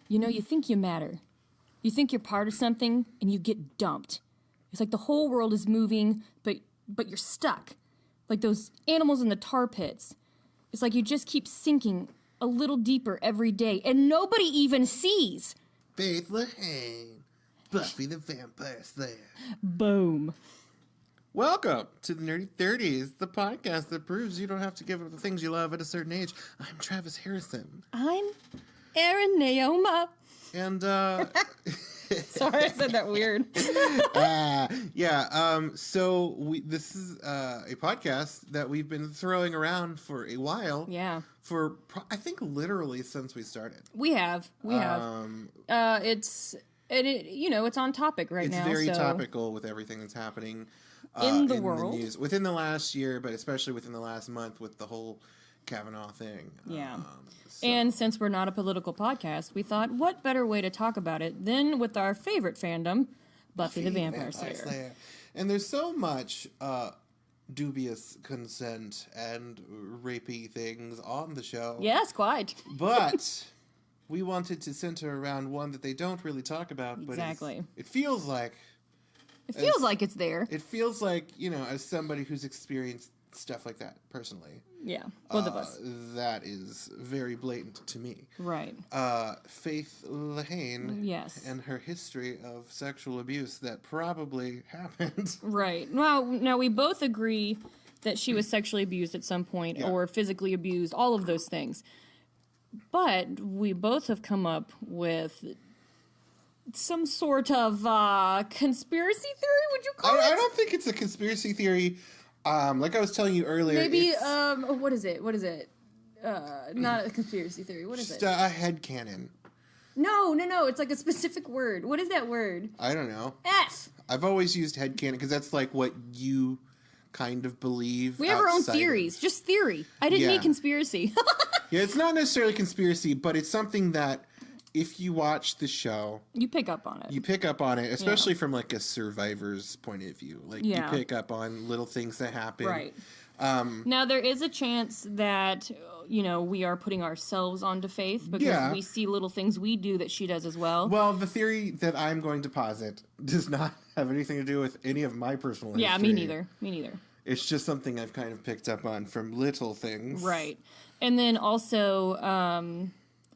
You know, you think you matter. You think you're part of something, and you get dumped. It's like the whole world is moving, but you're stuck. Like those animals in the tar pits. It's like you just keep sinking a little deeper every day, and nobody even sees. Faith Lehane, Buffy the Vampire Slayer. Boom. Welcome to the Nerdy 30s, the podcast that proves you don't have to give up the things you love at a certain age. I'm Travis Harrison. I'm Erin Naoma. And, Sorry, I said that weird. This is a podcast that we've been throwing around for a while. Yeah. For, I think, literally since we started. We have. It's on topic right now. It's very topical with everything that's happening in the world. The news. Within the last year, but especially within the last month with the whole Kavanaugh thing. Yeah. And since we're not a political podcast, we thought, what better way to talk about it than with our favorite fandom, Buffy the Vampire Slayer. And there's so much dubious consent and rapey things on the show. Yes, quite. But we wanted to center around one that they don't really talk about. Exactly. But it feels like... It feels like it's there. It feels like, as somebody who's experienced stuff like that personally. Yeah, both of us. That is very blatant to me. Right. Faith Lehane. Yes. And her history of sexual abuse that probably happened. Right. Well, now we both agree that she was sexually abused at some point or physically abused, all of those things. But we both have come up with some sort of conspiracy theory, would you call it? I don't think it's a conspiracy theory. Like I was telling you earlier, maybe what is it? Not a conspiracy theory. What is it? A headcanon. No. It's like a specific word. What is that word? I don't know. F. I've always used headcanon because that's like what you kind of believe. We have our own theories. Just theory. I didn't need conspiracy. Yeah, it's not necessarily conspiracy, but it's something that if you watch the show, you pick up on it. Especially from like a survivor's point of view. Like you pick up on little things that happen. Right. Now there is a chance that we are putting ourselves onto Faith because we see little things we do that she does as well. Well, the theory that I'm going to posit does not have anything to do with any of my personal history. Yeah, me neither. It's just something I've kind of picked up on from little things. Right. And then also,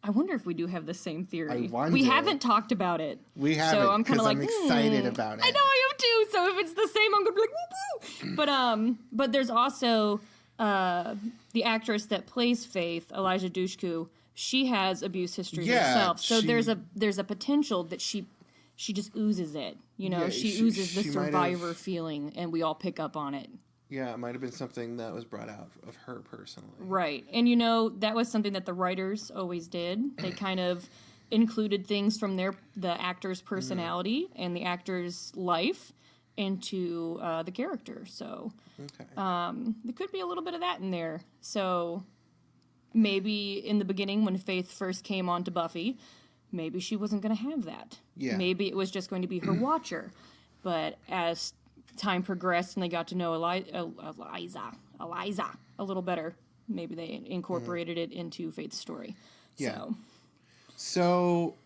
I wonder if we do have the same theory. We haven't talked about it. We haven't. So I'm kind of like, excited about it. I know I am too. So if it's the same, I'm gonna be like, woo woo. But there's also the actress that plays Faith, Elijah Dushku. She has abuse history herself. So there's a potential that she just oozes it. She oozes the survivor feeling, and we all pick up on it. Yeah, it might have been something that was brought out of her personally. Right. And, that was something that the writers always did. They kind of included things from the actor's personality and the actor's life into the character. So there could be a little bit of that in there. So maybe in the beginning when Faith first came on to Buffy, maybe she wasn't going to have that. Yeah. Maybe it was just going to be her watcher. But as time progressed and they got to know Eliza a little better, maybe they incorporated it into Faith's story. Yeah. So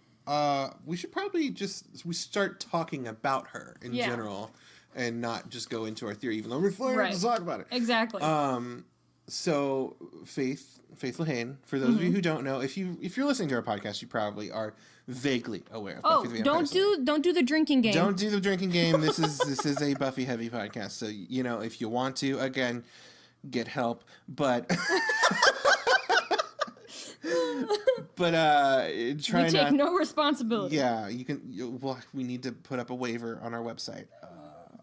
we should probably start talking about her in general and not just go into our theory, even though we're flying to talk about it. Exactly. So Faith Lehane, for those of you who don't know, if you're listening to our podcast, you probably are vaguely aware of Buffy the Vampire Slayer. Don't do the drinking game. Don't do the drinking game. This is a Buffy heavy podcast. So, if you want to, again, get help. But try we take no responsibility. Yeah, you can. We need to put up a waiver on our website.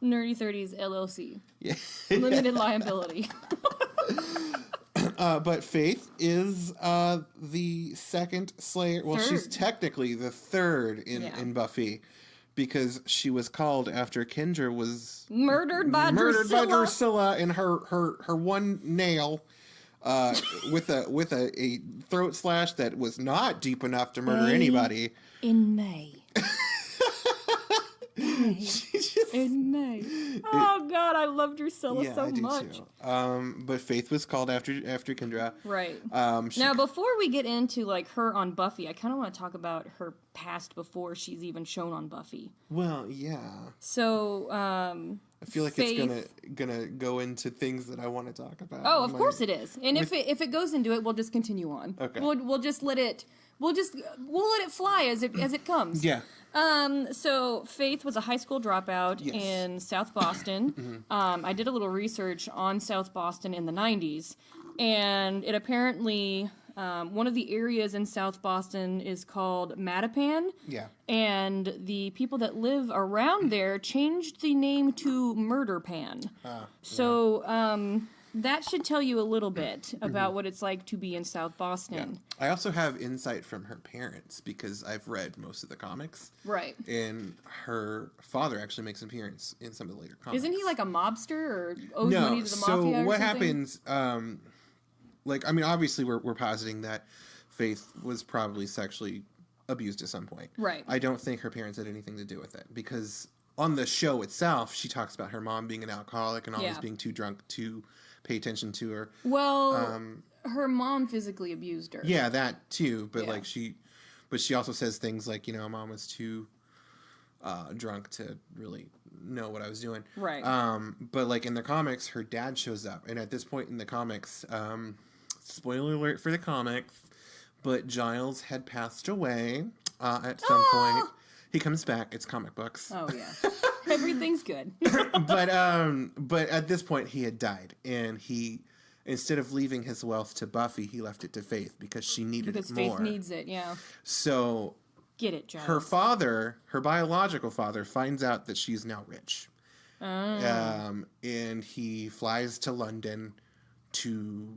Nerdy 30s LLC. Yeah. Limited liability. But Faith is the second Slayer. Well, she's technically the third in Buffy because she was called after Kendra was murdered by Drusilla in her one nail with a throat slash that was not deep enough to murder anybody. In May. She just And nice. Oh God, I loved Drusilla so I do much. Too. But Faith was called after Kendra. Right. Now, before we get into like her on Buffy, I kind of want to talk about her past before she's even shown on Buffy. Well, yeah. So, I feel like Faith, it's gonna go into things that I want to talk about. Oh, of course it is. And if it goes into it, we'll just continue on. Okay. We'll just let it. We'll let it fly as it comes. Yeah. So Faith was a high school dropout Yes. in South Boston. Mm-hmm. I did a little research on South Boston in the 90s, and it apparently one of the areas in South Boston is called Mattapan. Yeah. And the people that live around there changed the name to Murderpan. So that should tell you a little bit about what it's like to be in South Boston. Yeah. I also have insight from her parents because I've read most of the comics. Right. And her father actually makes an appearance in some of the later comics. Isn't he like a mobster or owes money to the mafia or something? So what happens, obviously we're positing that Faith was probably sexually abused at some point. Right. I don't think her parents had anything to do with it because on the show itself, she talks about her mom being an alcoholic and always being too drunk to pay attention to her. Well, her mom physically abused her. Yeah, that too. But she also says things like, mom was too drunk to really know what I was doing. Right. But like in the comics, her dad shows up, and at this point in the comics, spoiler alert for the comics, but Giles had passed away at some point. He comes back. It's comic books. Oh yeah, everything's good. but at this point he had died, and he, instead of leaving his wealth to Buffy, he left it to Faith because she needed it more. Because Faith needs it. Yeah. So get it, Giles. her father, her biological father, finds out that she's now rich, and he flies to London to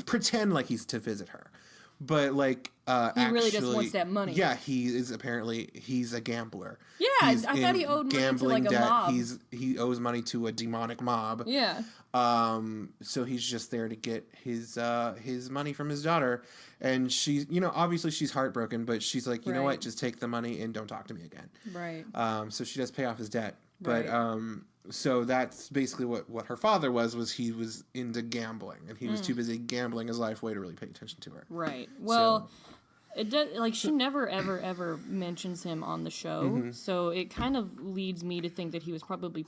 pretend like he's to visit her. But like, he really just wants that money. Yeah, he's a gambler. Yeah, I thought he owed money to like a mob. He owes money to a demonic mob. Yeah. So he's just there to get his money from his daughter, and she's, obviously she's heartbroken, but she's like, you know what, just take the money and don't talk to me again. Right. So she does pay off his debt, but right. So that's basically what her father was he was into gambling, and he was too busy gambling his life away to really pay attention to her. Right. Well, it does, like, she never ever mentions him on the show, so it kind of leads me to think that he was probably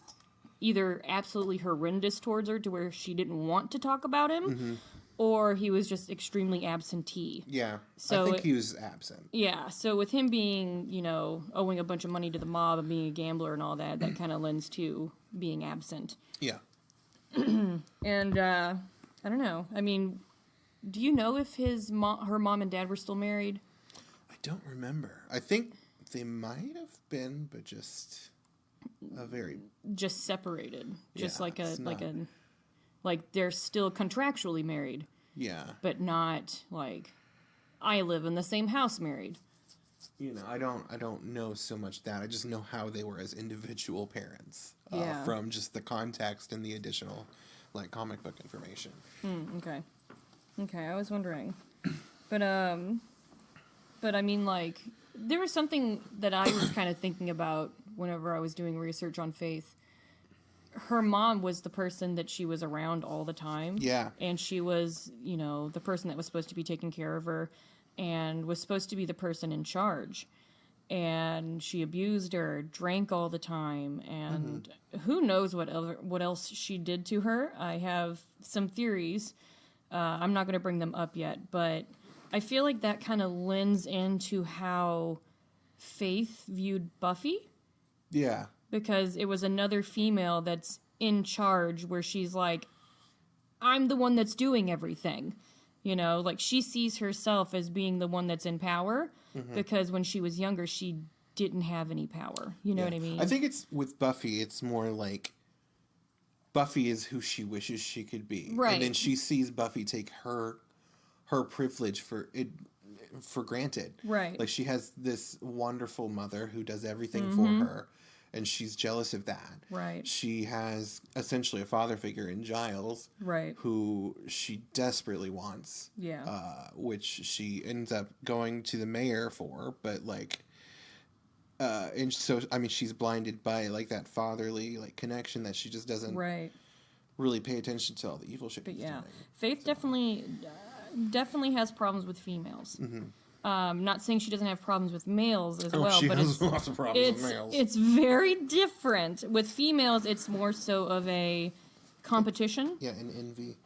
either absolutely horrendous towards her to where she didn't want to talk about him, or he was just extremely absentee. Yeah, so I think he was absent. Yeah, so with him being, owing a bunch of money to the mob and being a gambler and all that, that kind of lends to being absent. Yeah. And, I don't know. I mean, do you know if her mom and dad were still married? I don't remember. I think they might have been, but just just separated. Just like they're still contractually married. Yeah. But not like I live in the same house married. I don't know so much that. I just know how they were as individual parents. From just the context and the additional comic book information. Okay. Okay, I was wondering. But I mean, like, there was something that I was kind of thinking about whenever I was doing research on Faith. Her mom was the person that she was around all the time. Yeah. And she was, the person that was supposed to be taking care of her and was supposed to be the person in charge. And she abused her, drank all the time, and who knows what else she did to her. I have some theories. I'm not going to bring them up yet, but I feel like that kind of lends into how Faith viewed Buffy. Yeah. Because it was another female that's in charge where she's like, I'm the one that's doing everything. Like she sees herself as being the one that's in power because when she was younger, she didn't have any power. You know what I mean? I think it's with Buffy, it's more like Buffy is who she wishes she could be. Right. And then she sees Buffy take her privilege for granted. Right. Like she has this wonderful mother who does everything for her, and she's jealous of that. Right. She has essentially a father figure in Giles. Right. Who she desperately wants. Yeah. Which she ends up going to the mayor for, but And so, I mean, she's blinded by, like, that fatherly, like, connection that she just doesn't really pay attention to all the evil shit. But yeah, Faith definitely has problems with females. Mm-hmm. Not saying she doesn't have problems with males as well, but has lots of problems with males. It's very different. With females, it's more so of a competition. Yeah, and envy.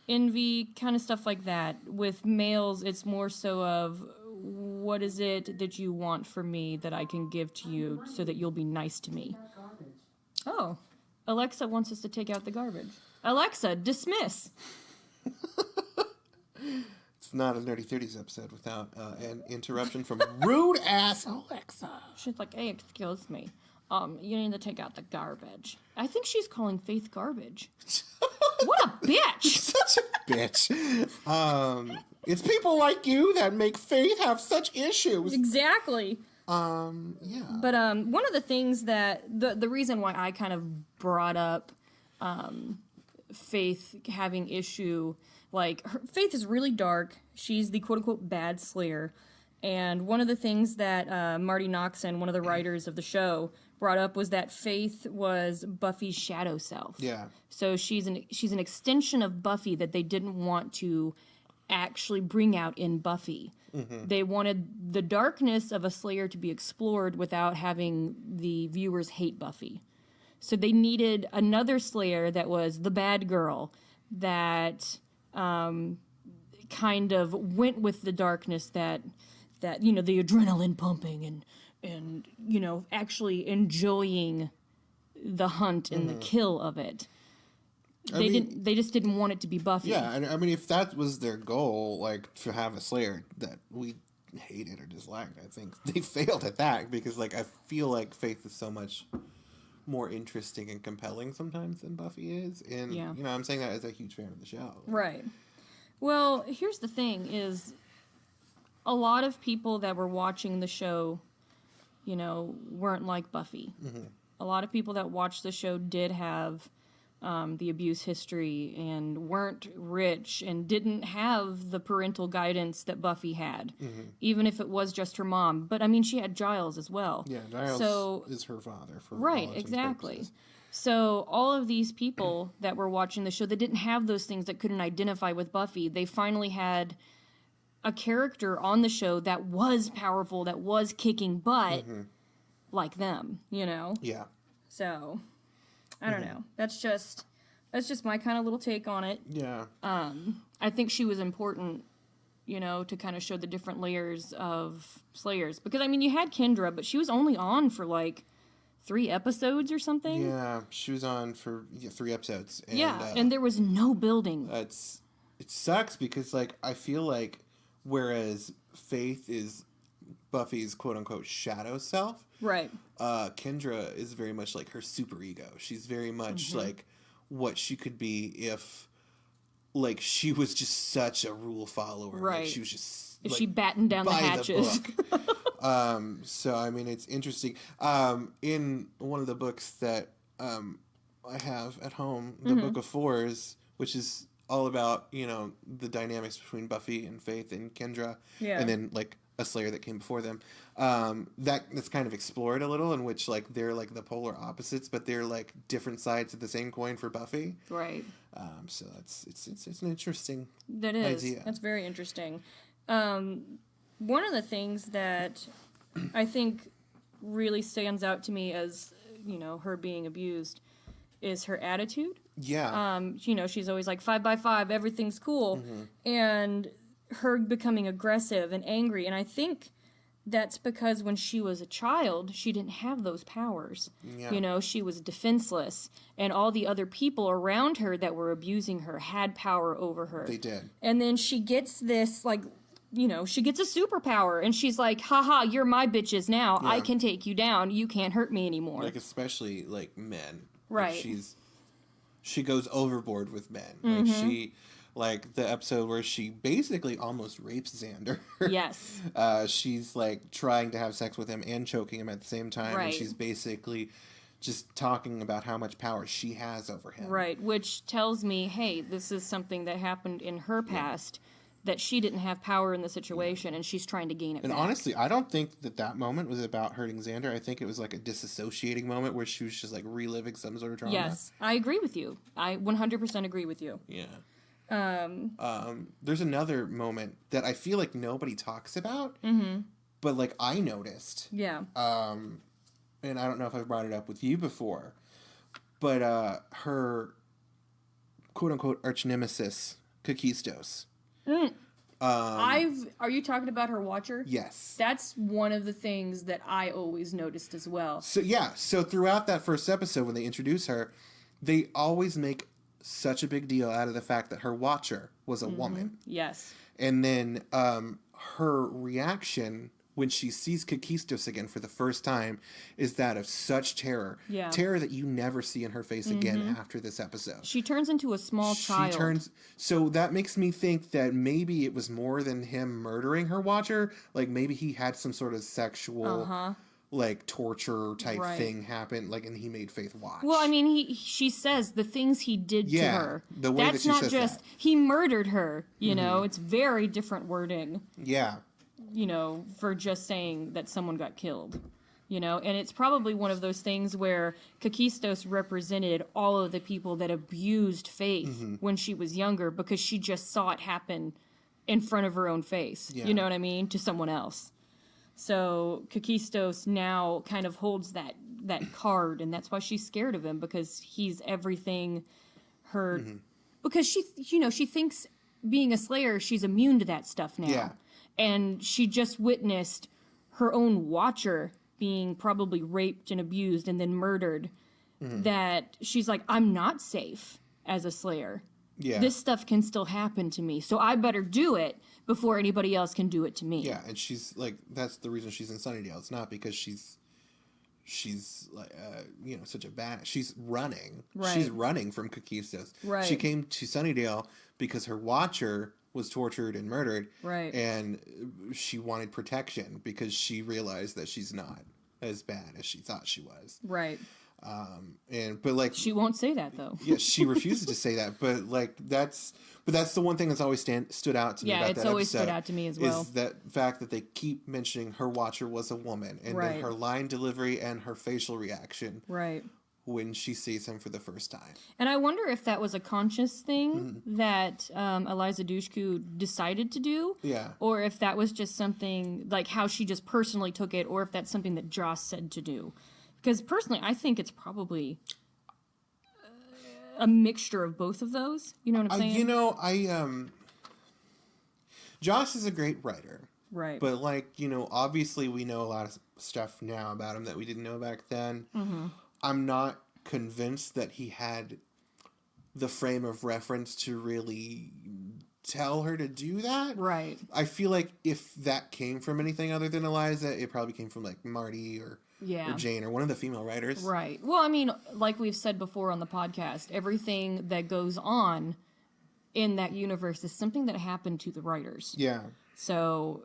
Envy, kind of stuff like that. With males, it's more so of, what is it that you want from me that I can give to you so that you'll be nice to me? Oh, Alexa wants us to take out the garbage. Alexa, dismiss. It's not a Nerdy 30s episode without an interruption from rude-ass Alexa. She's like, hey, excuse me. You need to take out the garbage. I think she's calling Faith garbage. What a bitch! Such a bitch. It's people like you that make Faith have such issues. Exactly. Yeah. But one of the things that the reason why I kind of brought up Faith having issue, like, Faith is really dark. She's the quote unquote bad Slayer. And one of the things that Marty Noxon, one of the writers of the show, brought up was that Faith was Buffy's shadow self. Yeah. So she's an extension of Buffy that they didn't want to actually bring out in Buffy. Mm-hmm. They wanted the darkness of a Slayer to be explored without having the viewers hate Buffy. So they needed another Slayer that was the bad girl that kind of went with the darkness that the adrenaline pumping and actually enjoying the hunt and the kill of it. They just didn't want it to be Buffy. Yeah, and I mean, if that was their goal, like, to have a Slayer that we hated or disliked, I think they failed at that, because, like, I feel like Faith is so much more interesting and compelling sometimes than Buffy is. And, I'm saying that as a huge fan of the show. Right. Well, here's the thing is, a lot of people that were watching the show, weren't like Buffy. Mm-hmm. A lot of people that watched the show did have the abuse history and weren't rich and didn't have the parental guidance that Buffy had, even if it was just her mom. But, I mean, she had Giles as well. Yeah, Giles is her father. Right, exactly. So all of these people that were watching the show that didn't have those things, that couldn't identify with Buffy, they finally had a character on the show that was powerful, that was kicking butt like them, Yeah. So, I don't know. That's just my kind of little take on it. Yeah. I think she was important, to kind of show the different layers of Slayers. Because, I mean, you had Kendra, but she was only on for, like, 3 episodes or something. Yeah, she was on for 3 episodes. And, and there was no building. It sucks because, like, I feel like whereas Faith is Buffy's quote-unquote shadow self, right? Kendra is very much like her superego. She's very much like what she could be if, like, she was just such a rule follower. Right. Like, she was just, if like, she battened down the hatches. So, I mean, it's interesting. In one of the books that I have at home, the Book of Fours, which is all about, the dynamics between Buffy and Faith and Kendra, and then, like, a Slayer that came before them. That's kind of explored a little, in which, like, they're, like, the polar opposites, but they're, like, different sides of the same coin for Buffy. Right. So it's an interesting idea. That's very interesting. One of the things that I think really stands out to me as, her being abused is her attitude. Yeah. She's always like 5 by 5, everything's cool. And her becoming aggressive and angry. And I think that's because when she was a child, she didn't have those powers. Yeah. She was defenseless. And all the other people around her that were abusing her had power over her. They did. And then she gets this, like, she gets a superpower, and she's like, haha, you're my bitches now. Yeah. I can take you down. You can't hurt me anymore. Like, especially, like, men. Right. Like, she goes overboard with men. Like, the episode where she basically almost rapes Xander. Yes. She's, like, trying to have sex with him and choking him at the same time. Right. And she's basically just talking about how much power she has over him. Right, which tells me, hey, this is something that happened in her past. that she didn't have power in the situation and she's trying to gain it back. And honestly, I don't think that moment was about hurting Xander. I think it was like a disassociating moment where she was just like reliving some sort of trauma. Yes, I agree with you. I 100% agree with you. Yeah. There's another moment that I feel like nobody talks about, but like I noticed. Yeah. And I don't know if I've brought it up with you before, but her quote unquote arch nemesis, Kakistos. Are you talking about her watcher? Yes. That's one of the things that I always noticed as well. So throughout that first episode when they introduce her, they always make such a big deal out of the fact that her watcher was a woman. Yes. And then her reaction when she sees Kakistos again for the first time is that of such terror. Yeah. Terror that you never see in her face again after this episode. She turns into a small child. So that makes me think that maybe it was more than him murdering her watcher. Like maybe he had some sort of sexual like torture type thing happen, like, and he made Faith watch. Well, I mean, she says the things he did to her. The way that's that she not says just that. He murdered her. You know, it's very different wording. Yeah. You know, for just saying that someone got killed. You know, and it's probably one of those things where Kakistos represented all of the people that abused Faith when she was younger because she just saw it happen in front of her own face. Yeah. You know what I mean? To someone else. So Kakistos now kind of holds that card, and that's why she's scared of him, because he's everything her... Because she thinks being a Slayer, she's immune to that stuff now. Yeah. And she just witnessed her own watcher being probably raped and abused and then murdered, that she's like, I'm not safe as a Slayer. Yeah. This stuff can still happen to me, so I better do it before anybody else can do it to me. Yeah, and she's like, that's the reason she's in Sunnydale. It's not because she's like, such a bad... She's running. Right. She's running from Kakistos. Right. She came to Sunnydale because her watcher was tortured and murdered. Right. And she wanted protection because she realized that she's not as bad as she thought she was. Right. But she won't say that though. Yeah, she refuses to say that. But that's the one thing that's always stood out to me. Yeah, it's always stood out to me as well. Is that fact that they keep mentioning her watcher was a woman, and then her line delivery and her facial reaction. Right. When she sees him for the first time. And I wonder if that was a conscious thing that Eliza Dushku decided to do. Yeah. Or if that was just something, like how she just personally took it, or if that's something that Joss said to do. Because personally, I think it's probably a mixture of both of those. You know what I'm saying? Joss is a great writer. Right. But obviously we know a lot of stuff now about him that we didn't know back then. I'm not convinced that he had the frame of reference to really tell her to do that. Right. I feel like if that came from anything other than Eliza, it probably came from like Marty or Jane or one of the female writers. Right. Well, I mean, like we've said before on the podcast, everything that goes on in that universe is something that happened to the writers. Yeah. So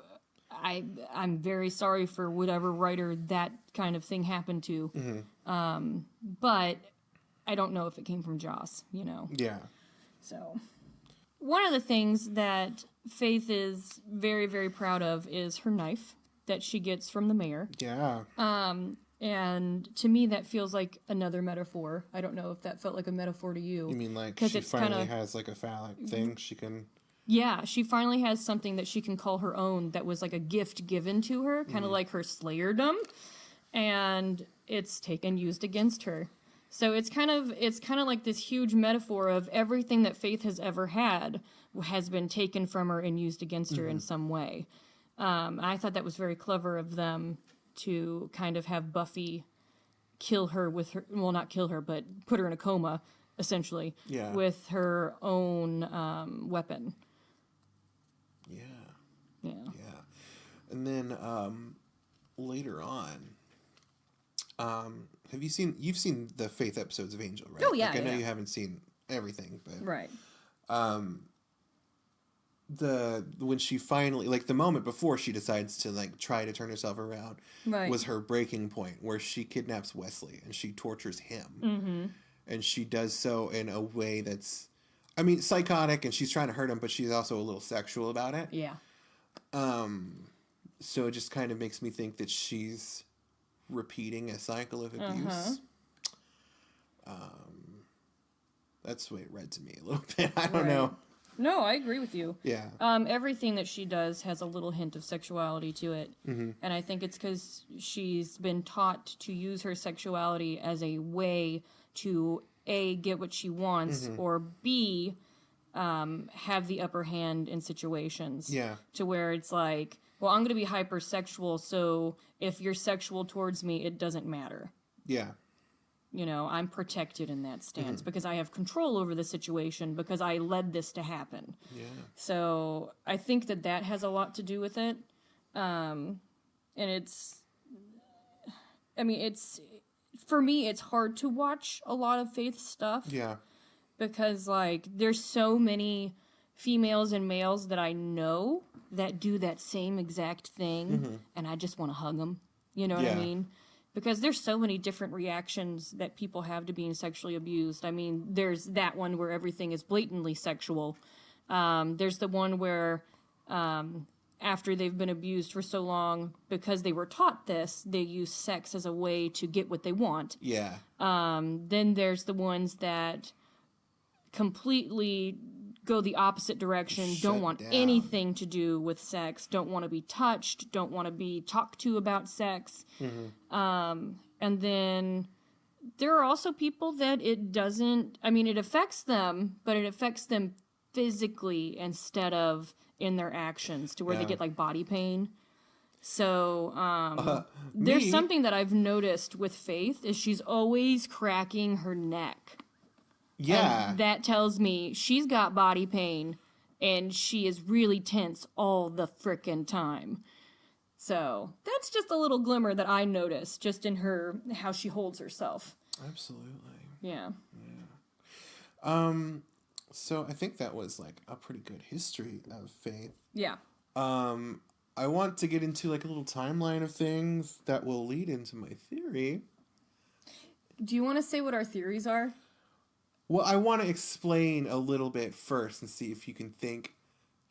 I'm very sorry for whatever writer that kind of thing happened to. But I don't know if it came from Joss, Yeah. So one of the things that Faith is very, very proud of is her knife that she gets from the mayor. Yeah. And to me, that feels like another metaphor. I don't know if that felt like a metaphor to you. You mean like she finally has like a phallic thing she can... Yeah, she finally has something that she can call her own that was like a gift given to her, kind of like her slayerdom, and it's used against her. So it's kind of like this huge metaphor of everything that Faith has ever had has been taken from her and used against her in some way. I thought that was very clever of them to kind of have Buffy kill her with her, well, not kill her, but put her in a coma, essentially, with her own weapon. Yeah. And then later on, you've seen the Faith episodes of Angel, right? Oh yeah. I know you haven't seen everything, but right. When she finally, like the moment before she decides to like try to turn herself around, was her breaking point where she kidnaps Wesley and she tortures him, and she does so in a way that's, I mean, psychotic, and she's trying to hurt him, but she's also a little sexual about it. Yeah. So it just kind of makes me think that she's repeating a cycle of abuse. That's the way it read to me a little bit. I don't know. No, I agree with you. Yeah. Everything that she does has a little hint of sexuality to it. And I think it's because she's been taught to use her sexuality as a way to, A, get what she wants, or B, have the upper hand in situations. Yeah. To where it's like, well, I'm going to be hypersexual, so if you're sexual towards me, it doesn't matter. Yeah. You know, I'm protected in that stance because I have control over the situation because I led this to happen. Yeah. So I think that has a lot to do with it. And it's, I mean, it's, for me, it's hard to watch a lot of Faith stuff. Yeah. Because, like, there's so many females and males that I know that do that same exact thing, and I just want to hug them. You know what I mean? Because there's so many different reactions that people have to being sexually abused. I mean, there's that one where everything is blatantly sexual. There's the one where after they've been abused for so long, because they were taught this, they use sex as a way to get what they want. Yeah. Then there's the ones that completely go the opposite direction, don't want anything to do with sex, don't want to be touched, don't want to be talked to about sex. And then there are also people that it doesn't, I mean, it affects them, but it affects them physically instead of in their actions, to where they get like body pain. So there's something that I've noticed with Faith is she's always cracking her neck. Yeah. And that tells me she's got body pain and she is really tense all the frickin' time. So that's just a little glimmer that I noticed just in her, how she holds herself. Absolutely. Yeah. So I think that was like a pretty good history of Faith. Yeah. I want to get into like a little timeline of things that will lead into my theory. Do you want to say what our theories are? Well, I want to explain a little bit first and see if you can think,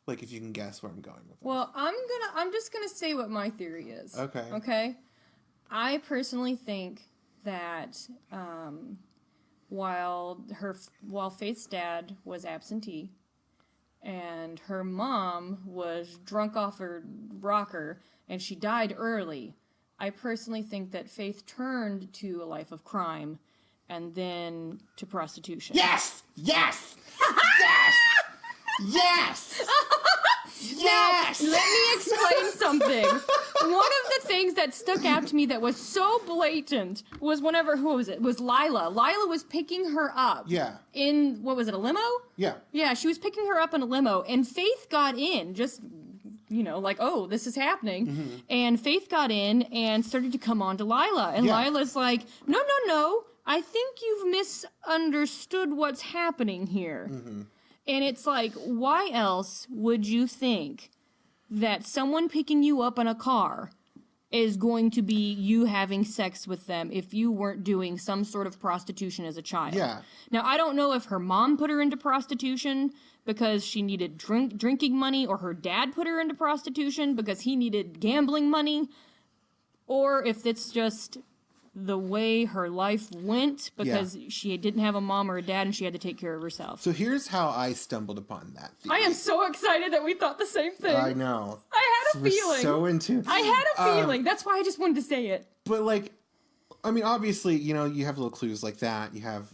like if you can guess where I'm going with this. Well, I'm just gonna say what my theory is. Okay. Okay? I personally think that while Faith's dad was absentee and her mom was drunk off her rocker and she died early, I personally think that Faith turned to a life of crime and then to prostitution. Yes! Yes! Yes! Yes! Yes! Now, let me explain something. One of the things that stuck out to me that was so blatant was whenever, who was it? It was Lila. Lila was picking her up. Yeah. In, what was it, a limo? Yeah. Yeah, she was picking her up in a limo, and Faith got in, just, you know, like, oh, this is happening. And Faith got in and started to come on to Lila. And Lila's like, no, I think you've misunderstood what's happening here. And it's like, why else would you think that someone picking you up in a car is going to be you having sex with them if you weren't doing some sort of prostitution as a child? Yeah. Now, I don't know if her mom put her into prostitution because she needed drinking money, or her dad put her into prostitution because he needed gambling money, or if it's just the way her life went because she didn't have a mom or a dad and she had to take care of herself. So here's how I stumbled upon that theory. I am so excited that we thought the same thing. I know. I had a We're feeling. so into. I had a feeling. That's why I just wanted to say it. But like, I mean, obviously, you know, you have little clues like that. You have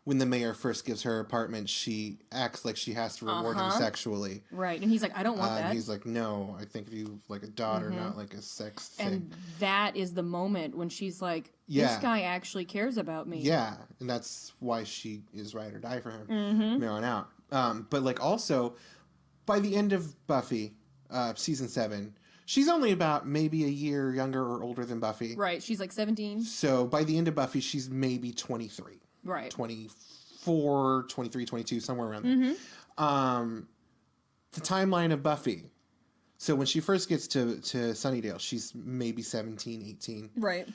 when the mayor first gives her apartment, she acts like she has to reward him sexually. Right, and he's like, I don't want that. And he's like, no, I think of you like a daughter, not like a sex thing. And that is the moment when she's like, this guy actually cares about me. Yeah, and that's why she is ride or die for him from here on out. But like also, by the end of Buffy, season 7, she's only about maybe a year younger or older than Buffy. Right, she's like 17. So by the end of Buffy, she's maybe 23. Right. 24, 23, 22, somewhere around there. The timeline of Buffy. So when she first gets to Sunnydale, she's maybe 17, 18. Right.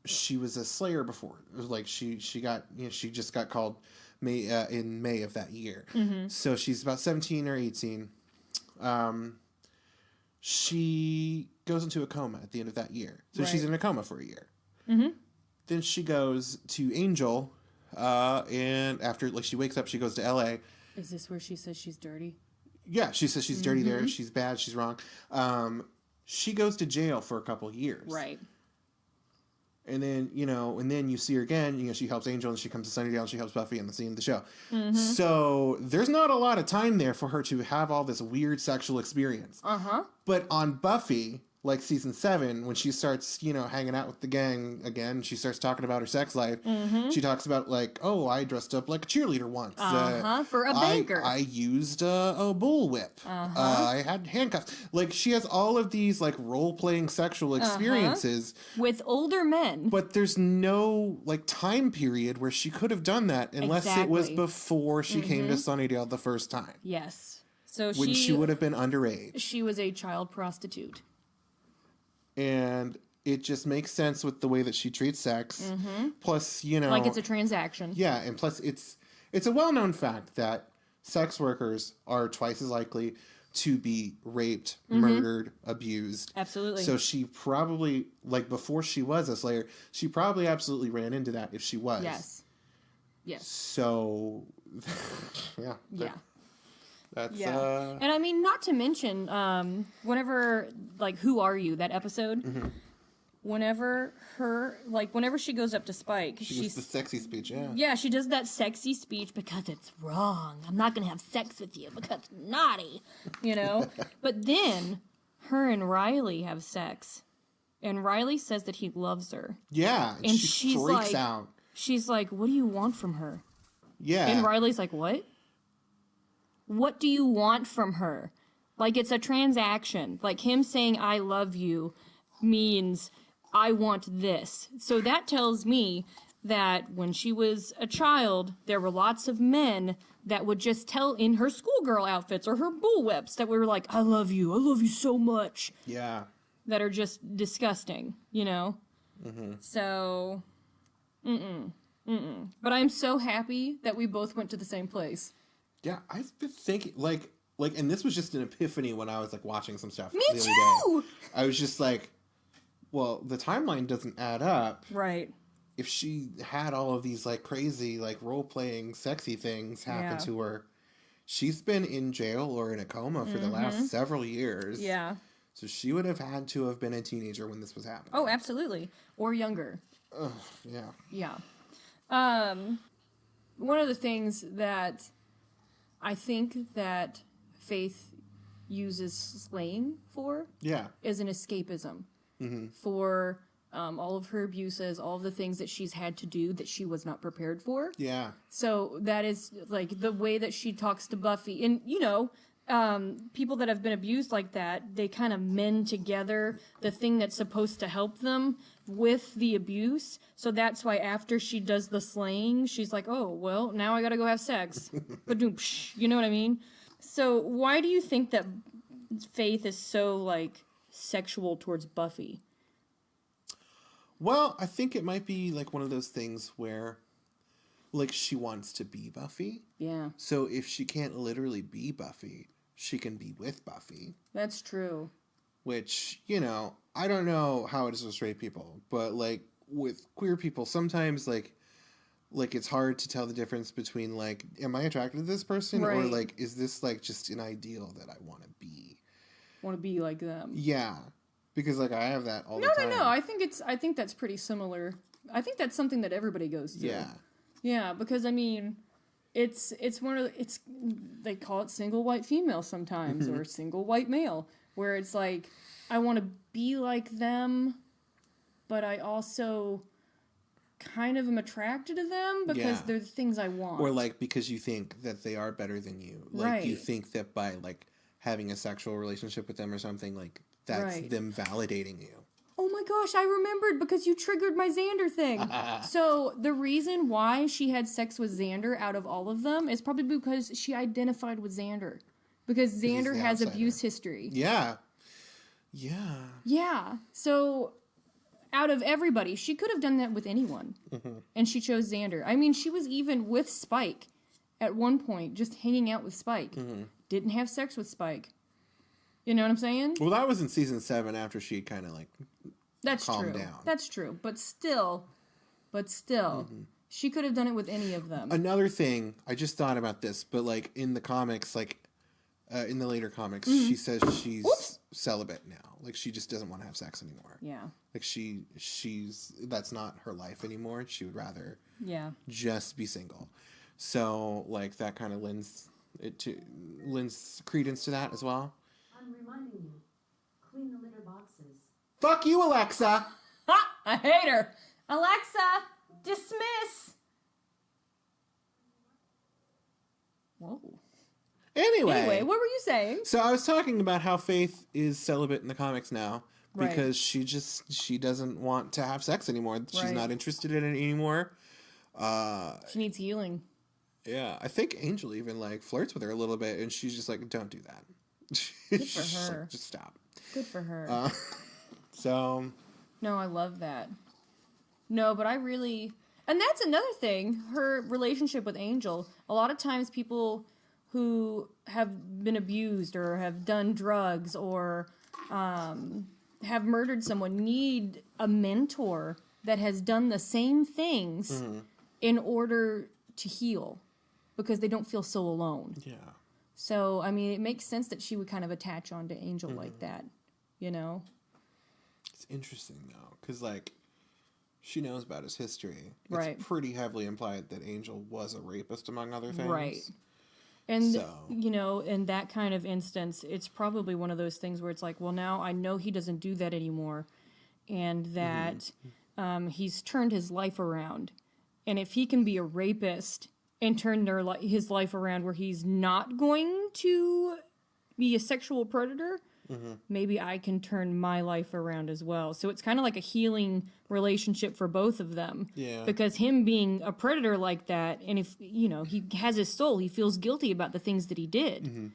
she was a Slayer before. It was like she got, she just got called in May of that year. Mm-hmm. So she's about 17 or 18. She goes into a coma at the end of that year. So she's in a coma for a year. Mm-hmm. Then she goes to Angel, and after, like, she wakes up, she goes to LA. Is this where she says she's dirty? Yeah, she says she's dirty there. She's bad. She's wrong. She goes to jail for a couple years. Right. And then, you see her again. She helps Angel, and she comes to Sunnydale, and she helps Buffy in the scene of the show. Mm-hmm. So there's not a lot of time there for her to have all this weird sexual experience. Uh-huh. But on Buffy, like season 7, when she starts, hanging out with the gang again, she starts talking about her sex life. Mm-hmm. She talks about, like, oh, I dressed up like a cheerleader once. For a banker. I used a bullwhip. I had handcuffs. Like, she has all of these, like, role-playing sexual experiences. With older men. But there's no, like, time period where she could have done that unless it was before she came to Sunnydale the first time. Yes. So when she would have been underage. She was a child prostitute. And it just makes sense with the way that she treats sex. Mm-hmm. Plus, like it's a transaction. Yeah, and plus it's a well-known fact that sex workers are twice as likely to be raped, murdered, abused. Absolutely. So she probably, like, before she was a Slayer, she probably absolutely ran into that if she was. Yes. So, yeah. That's, And I mean, not to mention, whenever, like, Who Are You, that episode, whenever she goes up to Spike, she's the sexy speech, Yeah, she does that sexy speech because it's wrong. I'm not going to have sex with you because it's naughty, But then her and Riley have sex, and Riley says that he loves her. Yeah, and she freaks out. She's like, what do you want from her? Yeah. And Riley's like, what? What do you want from her? Like, it's a transaction. Like, him saying, I love you, means I want this. So that tells me that when she was a child, there were lots of men that would just tell in her schoolgirl outfits or her bullwhips that were like, I love you so much. Yeah. That are just disgusting, Mm-hmm. So, But I'm so happy that we both went to the same place. Yeah, I've been thinking, like, and this was just an epiphany when I was, like, watching some stuff Me the too! other day. I was just like, well, the timeline doesn't add up. Right. If she had all of these, like, crazy, like, role-playing sexy things happen to her, she's been in jail or in a coma for the last several years. Yeah. So she would have had to have been a teenager when this was happening. Oh, absolutely. Or younger. Yeah. Yeah. One of the things that I think that Faith uses slaying for is an escapism for all of her abuses, all of the things that she's had to do that she was not prepared for. Yeah. So that is, like, the way that she talks to Buffy. And, people that have been abused like that, they kind of mend together the thing that's supposed to help them with the abuse. So that's why after she does the slaying, she's like, oh, well, now I gotta go have sex. You know what I mean? So why do you think that Faith is so, like, sexual towards Buffy? Well, I think it might be, like, one of those things where, like, she wants to be Buffy. Yeah. So if she can't literally be Buffy, she can be with Buffy. That's true. Which, I don't know how it is with straight people, but, like, with queer people, sometimes, like it's hard to tell the difference between, like, am I attracted to this person? Right. Or, like, is this, like, just an ideal that I want to be? Want to be like them. Yeah. Because, like, I have that all the time. No. I think that's pretty similar. I think that's something that everybody goes through. Yeah. Yeah, because, I mean, it's they call it single white female sometimes, or single white male, where it's like, I want to be like them, but I also kind of am attracted to them because they're the things I want. Or, like, because you think that they are better than you. Like, you think that by, like, having a sexual relationship with them or something, like, that's them validating you. Oh my gosh, I remembered because you triggered my Xander thing. So the reason why she had sex with Xander out of all of them is probably because she identified with Xander. Because Xander has abuse history. Yeah. Yeah. Yeah. So out of everybody. She could have done that with anyone. Mm-hmm. And she chose Xander. I mean, she was even with Spike at one point, just hanging out with Spike. Mm-hmm. Didn't have sex with Spike. You know what I'm saying? Well, that was in season 7 after she kind of like calmed down. That's true. But still, mm-hmm. She could have done it with any of them. Another thing, I just thought about this, but like in the comics, like in the later comics, mm-hmm. she says she's celibate now. Like she just doesn't want to have sex anymore. Yeah. Like she's that's not her life anymore. She would rather just be single. So like that kind of lends credence to that as well. I'm reminding you, clean the litter boxes. Fuck you, Alexa. Ha! I hate her. Alexa, dismiss. Whoa. Anyway, what were you saying? So I was talking about how Faith is celibate in the comics now because she doesn't want to have sex anymore. She's not interested in it anymore. She needs healing. Yeah, I think Angel even like flirts with her a little bit, and she's just like, "Don't do that." Good for her. Like, just stop. Good for her. So. No, I love that. No, but and that's another thing. Her relationship with Angel. A lot of times, people who have been abused or have done drugs or have murdered someone need a mentor that has done the same things mm-hmm. in order to heal because they don't feel so alone. Yeah. So, I mean, it makes sense that she would kind of attach onto Angel mm-hmm. like that, you know? It's interesting, though, because, like, she knows about his history. Right. It's pretty heavily implied that Angel was a rapist, among other things. Right. And, you know, in that kind of instance, it's probably one of those things where it's like, well, now I know he doesn't do that anymore, and that mm-hmm. He's turned his life around. And if he can be a rapist and turn his life around where he's not going to be a sexual predator, mm-hmm. maybe I can turn my life around as well. So it's kind of like a healing relationship for both of them. Yeah. Because him being a predator like that, and if, you know, he has his soul, he feels guilty about the things that he did. Mm-hmm.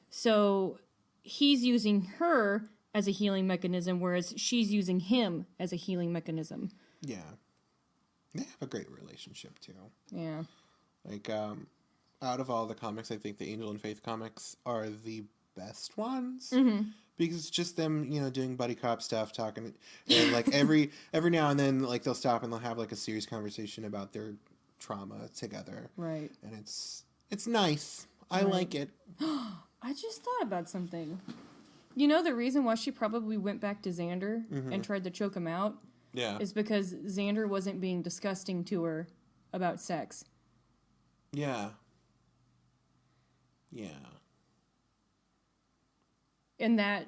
So he's using her as a healing mechanism, whereas she's using him as a healing mechanism. Yeah. They have a great relationship, too. Yeah. Like, out of all the comics, I think the Angel and Faith comics are the best ones. Mm-hmm. Because it's just them, you know, doing buddy cop stuff, talking, and like every now and then, like they'll stop and they'll have like a serious conversation about their trauma together. Right. And it's nice. I like it. I just thought about something. You know, the reason why she probably went back to Xander mm-hmm. and tried to choke him out is because Xander wasn't being disgusting to her about sex. Yeah. Yeah. And that,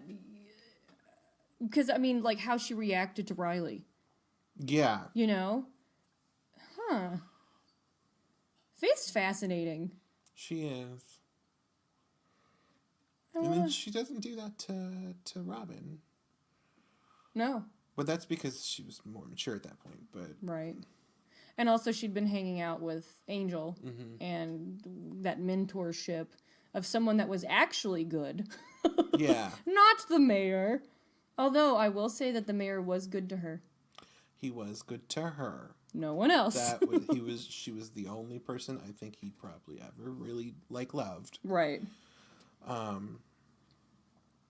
because, I mean, like, how she reacted to Riley. Yeah. You know? Huh. Faith's fascinating. She is. And then she doesn't do that to Robin. No. But that's because she was more mature at that point, but... Right. And also she'd been hanging out with Angel mm-hmm. and that mentorship of someone that was actually good. Yeah. Not the mayor. Although I will say that the mayor was good to her. He was good to her. No one else. She was the only person I think he probably ever really loved. Right. But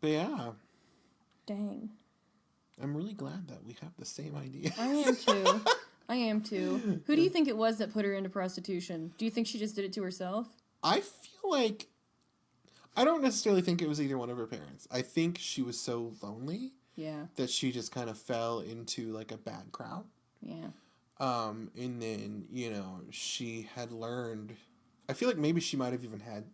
yeah. Dang. I'm really glad that we have the same idea. I am too. Who do you think it was that put her into prostitution? Do you think she just did it to herself? I feel like... I don't necessarily think it was either one of her parents. I think she was so lonely that she just kind of fell into, like, a bad crowd. Yeah. And then, you know, she had learned... I feel like maybe she might have even had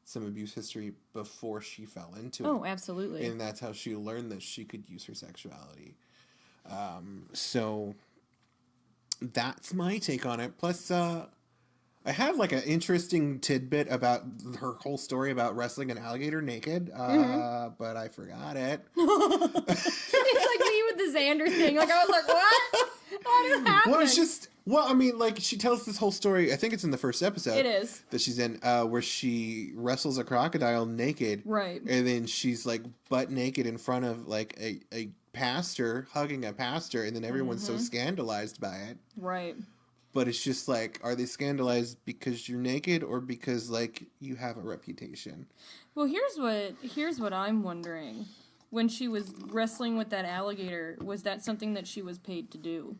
some abuse history before she fell into it. Oh, absolutely. And that's how she learned that she could use her sexuality. So that's my take on it. Plus, I have like an interesting tidbit about her whole story about wrestling an alligator naked, but I forgot it. It's like me with the Xander thing. Like, I was like, what? How did it happen? Well, it's just, Well, I mean, like, she tells this whole story, I think it's in the first episode. It is. That she's in, where she wrestles a crocodile naked. Right. And then she's, like, butt naked in front of, like, a pastor, hugging a pastor, and then everyone's so scandalized by it. Right. But it's just, like, are they scandalized because you're naked or because, like, you have a reputation? Well, here's what I'm wondering. When she was wrestling with that alligator, was that something that she was paid to do?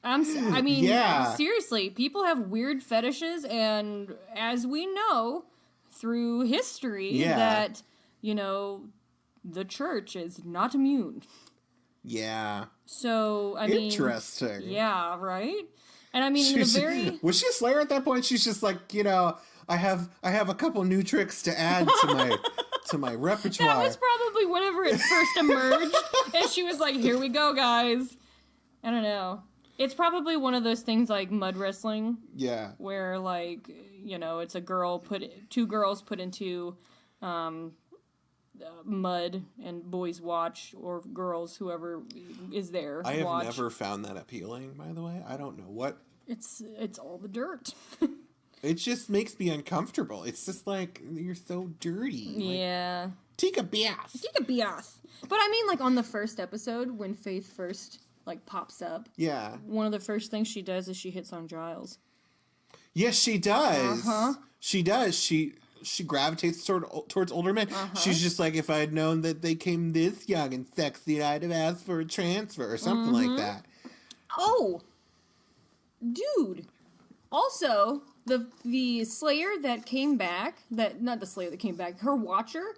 Yeah. Seriously, people have weird fetishes, and as we know through history, that, the church is not immune. Yeah. So, I mean... Interesting. Yeah, right? And I mean, in a very... Was she a Slayer at that point? She's just like, I have a couple new tricks to add to my repertoire. That was probably whenever it first emerged, and she was like, here we go, guys. I don't know. It's probably one of those things like mud wrestling. Yeah. Where, like, it's two girls put into mud and boys watch, or girls, whoever is there, I have watch. never found that appealing, by the way. I don't know what. It's all the dirt. It just makes me uncomfortable. It's just like, you're so dirty. Yeah. Take a bath. Take a bath. But I mean, like, on the first episode, when Faith first... like, pops up. Yeah. One of the first things she does is she hits on Giles. Yes, she does. Uh-huh. She does. She gravitates towards older men. Uh-huh. She's just like, if I had known that they came this young and sexy, I'd have asked for a transfer or something like that. Oh! Dude! Also, the Slayer that came back, not the Slayer that came back, her Watcher...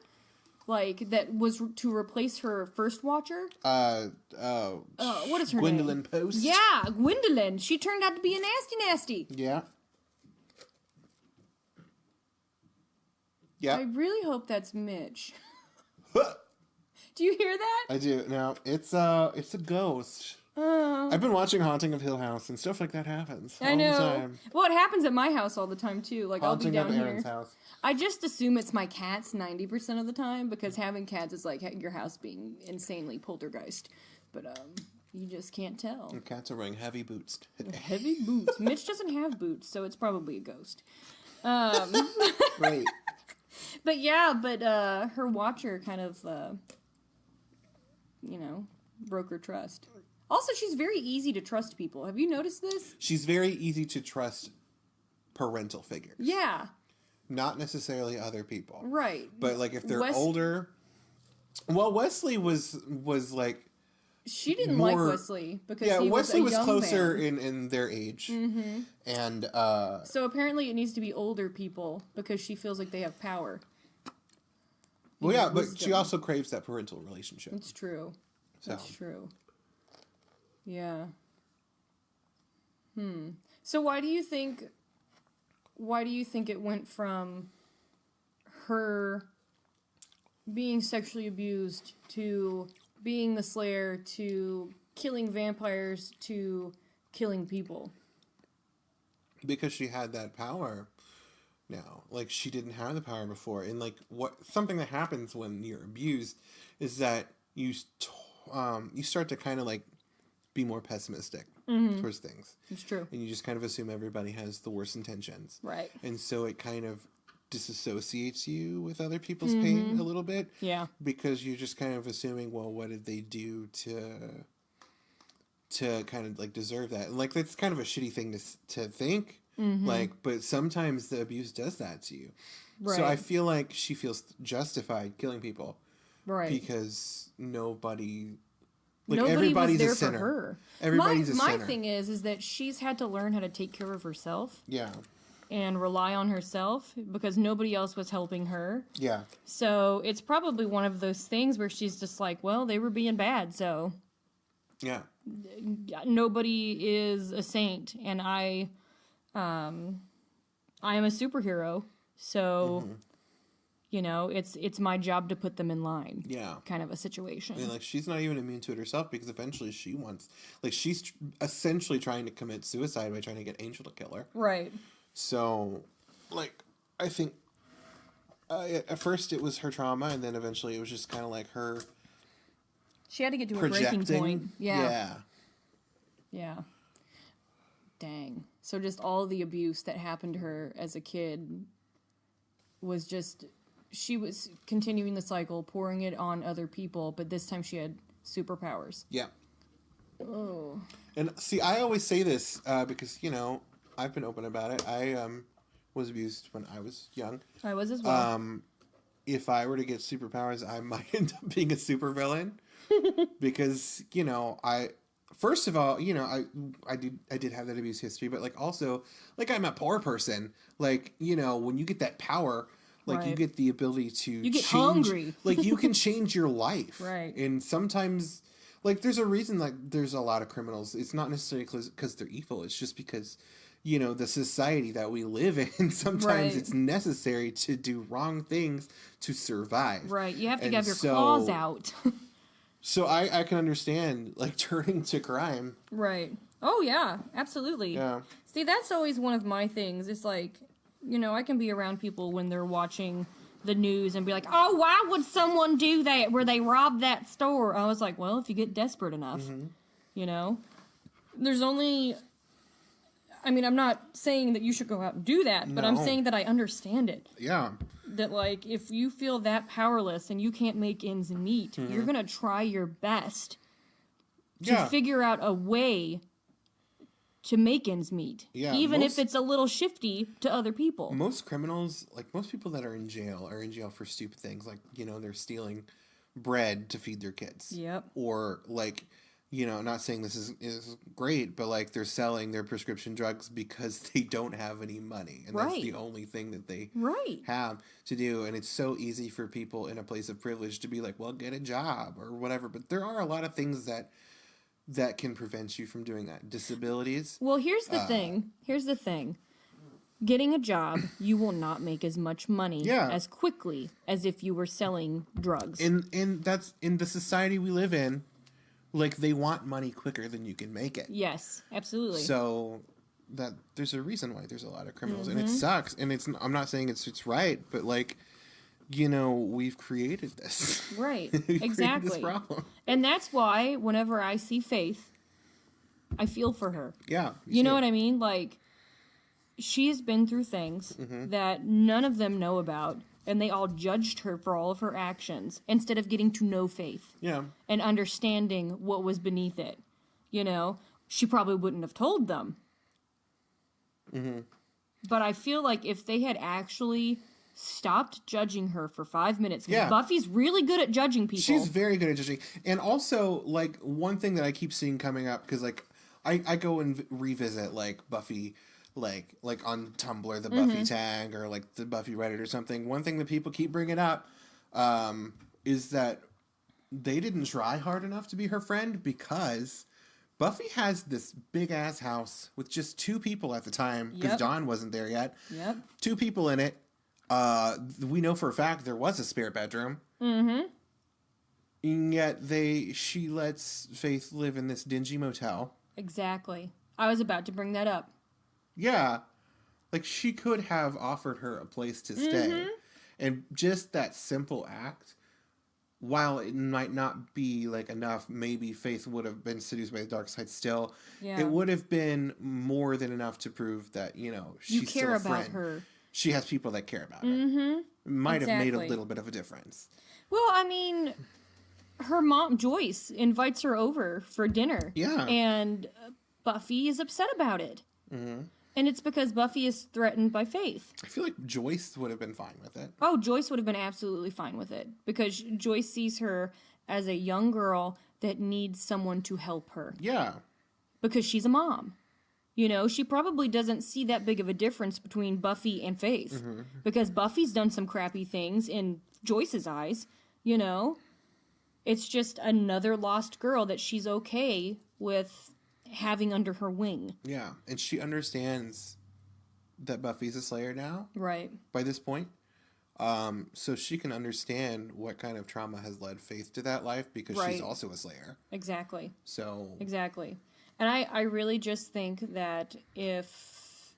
like, that was to replace her first Watcher. What is her Gwendolyn name? Post. Yeah, Gwendolyn. She turned out to be a nasty. Yeah. Yeah. I really hope that's Mitch. Do you hear that? I do. Now, it's a ghost. I've been watching Haunting of Hill House, and stuff like that happens all I know. the time. Well, it happens at my house all the time, too. Like, Haunting I'll be down of Erin's here. house. I just assume it's my cats 90% of the time, because having cats is like your house being insanely poltergeist. But, you just can't tell. And cats are wearing heavy boots. Heavy boots. Mitch doesn't have boots, so it's probably a ghost. Right. But yeah, her Watcher kind of, broke her trust. Also, she's very easy to trust people. Have you noticed this? She's very easy to trust parental figures. Yeah. Not necessarily other people. Right. But, like, if they're older... Well, Wesley was like... She didn't like Wesley because he Wesley was a young closer man. in their age. Mm-hmm. And, so apparently it needs to be older people because she feels like they have power. Well, yeah, but she also craves that parental relationship. It's true. That's true. Yeah. So why do you think it went from her being sexually abused to being the Slayer to killing vampires to killing people? Because she had that power now. Like, she didn't have the power before. And, like, something that happens when you're abused is that you start to kind of, like, be more pessimistic towards things. It's true. And you just kind of assume everybody has the worst intentions. Right. And so it kind of disassociates you with other people's pain a little bit. Yeah. Because you're just kind of assuming, well, what did they do to kind of, like, deserve that? And, like, that's kind of a shitty thing to think. Like, but sometimes the abuse does that to you. Right. So I feel like she feels justified killing people. Right. Because nobody everybody's was there a sinner. For her. Everybody's a sinner. My thing is that she's had to learn how to take care of herself. Yeah. And rely on herself because nobody else was helping her. Yeah. So it's probably one of those things where she's just like, well, they were being bad, so. Yeah. Nobody is a saint, and I am a superhero, so. It's my job to put them in line. Yeah. Kind of a situation. And, like, she's not even immune to it herself because eventually she's essentially trying to commit suicide by trying to get Angel to kill her. Right. So, like, I think at first it was her trauma, and then eventually it was just kind of like her. She had to get to a breaking point. Yeah. Yeah. Yeah. Dang. So just all the abuse that happened to her as a kid was just, she was continuing the cycle, pouring it on other people, but this time she had superpowers. Yeah. Oh. And see, I always say this because, you know, I've been open about it. I was abused when I was young. I was as well. If I were to get superpowers, I might end up being a supervillain because, you know, first of all, you know, I did have that abuse history, but like also, like I'm a poor person. Like, you know, when you get that power, like you get the ability to you get change, hungry. like you can change your life. Right. And sometimes, like, there's a reason like there's a lot of criminals. It's not necessarily because they're evil. It's just because, you know, the society that we live in, sometimes it's necessary to do wrong things to survive. Right. You have to have your claws out. So I can understand, like, turning to crime. Right. Oh, yeah. Absolutely. Yeah. See, that's always one of my things. It's like, you know, I can be around people when they're watching the news and be like, oh, why would someone do that where they robbed that store? I was like, well, if you get desperate enough, you know? There's only... I mean, I'm not saying that you should go out and do that, but I'm saying that I understand it. Yeah. That, like, if you feel that powerless and you can't make ends meet, you're going to try your best to figure out a way to make ends meet. Yeah, even if it's a little shifty to other people. Most criminals, like most people that are in jail for stupid things. Like, you know, they're stealing bread to feed their kids. Yep. Or, like... You know, not saying this is great, but like they're selling their prescription drugs because they don't have any money. And that's the only thing that they have to do. And it's so easy for people in a place of privilege to be like, well, get a job or whatever. But there are a lot of things that can prevent you from doing that. Disabilities. Well, here's the thing. Here's the thing. Getting a job, you will not make as much money as quickly as if you were selling drugs. And that's in the society we live in. Like, they want money quicker than you can make it. Yes, absolutely. So that there's a reason why there's a lot of criminals, and it sucks. And I'm not saying it's right, but like, you know, we've created this. Right. We've exactly. created this problem. And that's why whenever I see Faith, I feel for her. Yeah. You know what I mean? Like, she's been through things that none of them know about. And they all judged her for all of her actions instead of getting to know Faith. Yeah. And understanding what was beneath it. You know, she probably wouldn't have told them. But I feel like if they had actually stopped judging her for 5 minutes, because Buffy's really good at judging people. She's very good at judging. And also, like, one thing that I keep seeing coming up, because, like, I go and revisit, like, Buffy... Like on Tumblr, the Buffy tag, or like the Buffy Reddit or something. One thing that people keep bringing up is that they didn't try hard enough to be her friend because Buffy has this big ass house with just 2 people at the time because Dawn wasn't there yet. 2 people in it. We know for a fact there was a spare bedroom. And yet she lets Faith live in this dingy motel. Exactly. I was about to bring that up. Yeah, like she could have offered her a place to stay. And just that simple act, while it might not be like enough, maybe Faith would have been seduced by the dark side still. Yeah. It would have been more than enough to prove that, you know, she's still a friend. About her. She has people that care about her. It might have made a little bit of a difference. Well, I mean, her mom, Joyce, invites her over for dinner. Yeah. And Buffy is upset about it. And it's because Buffy is threatened by Faith. I feel like Joyce would have been fine with it. Oh, Joyce would have been absolutely fine with it. Because Joyce sees her as a young girl that needs someone to help her. Yeah. Because she's a mom. You know, she probably doesn't see that big of a difference between Buffy and Faith. Because Buffy's done some crappy things in Joyce's eyes, you know. It's just another lost girl that she's okay with having under her wing. Yeah, and she understands that Buffy's a Slayer now. Right. By this point. So she can understand what kind of trauma has led Faith to that life because she's also a Slayer. Exactly. So. Exactly. And I really just think that if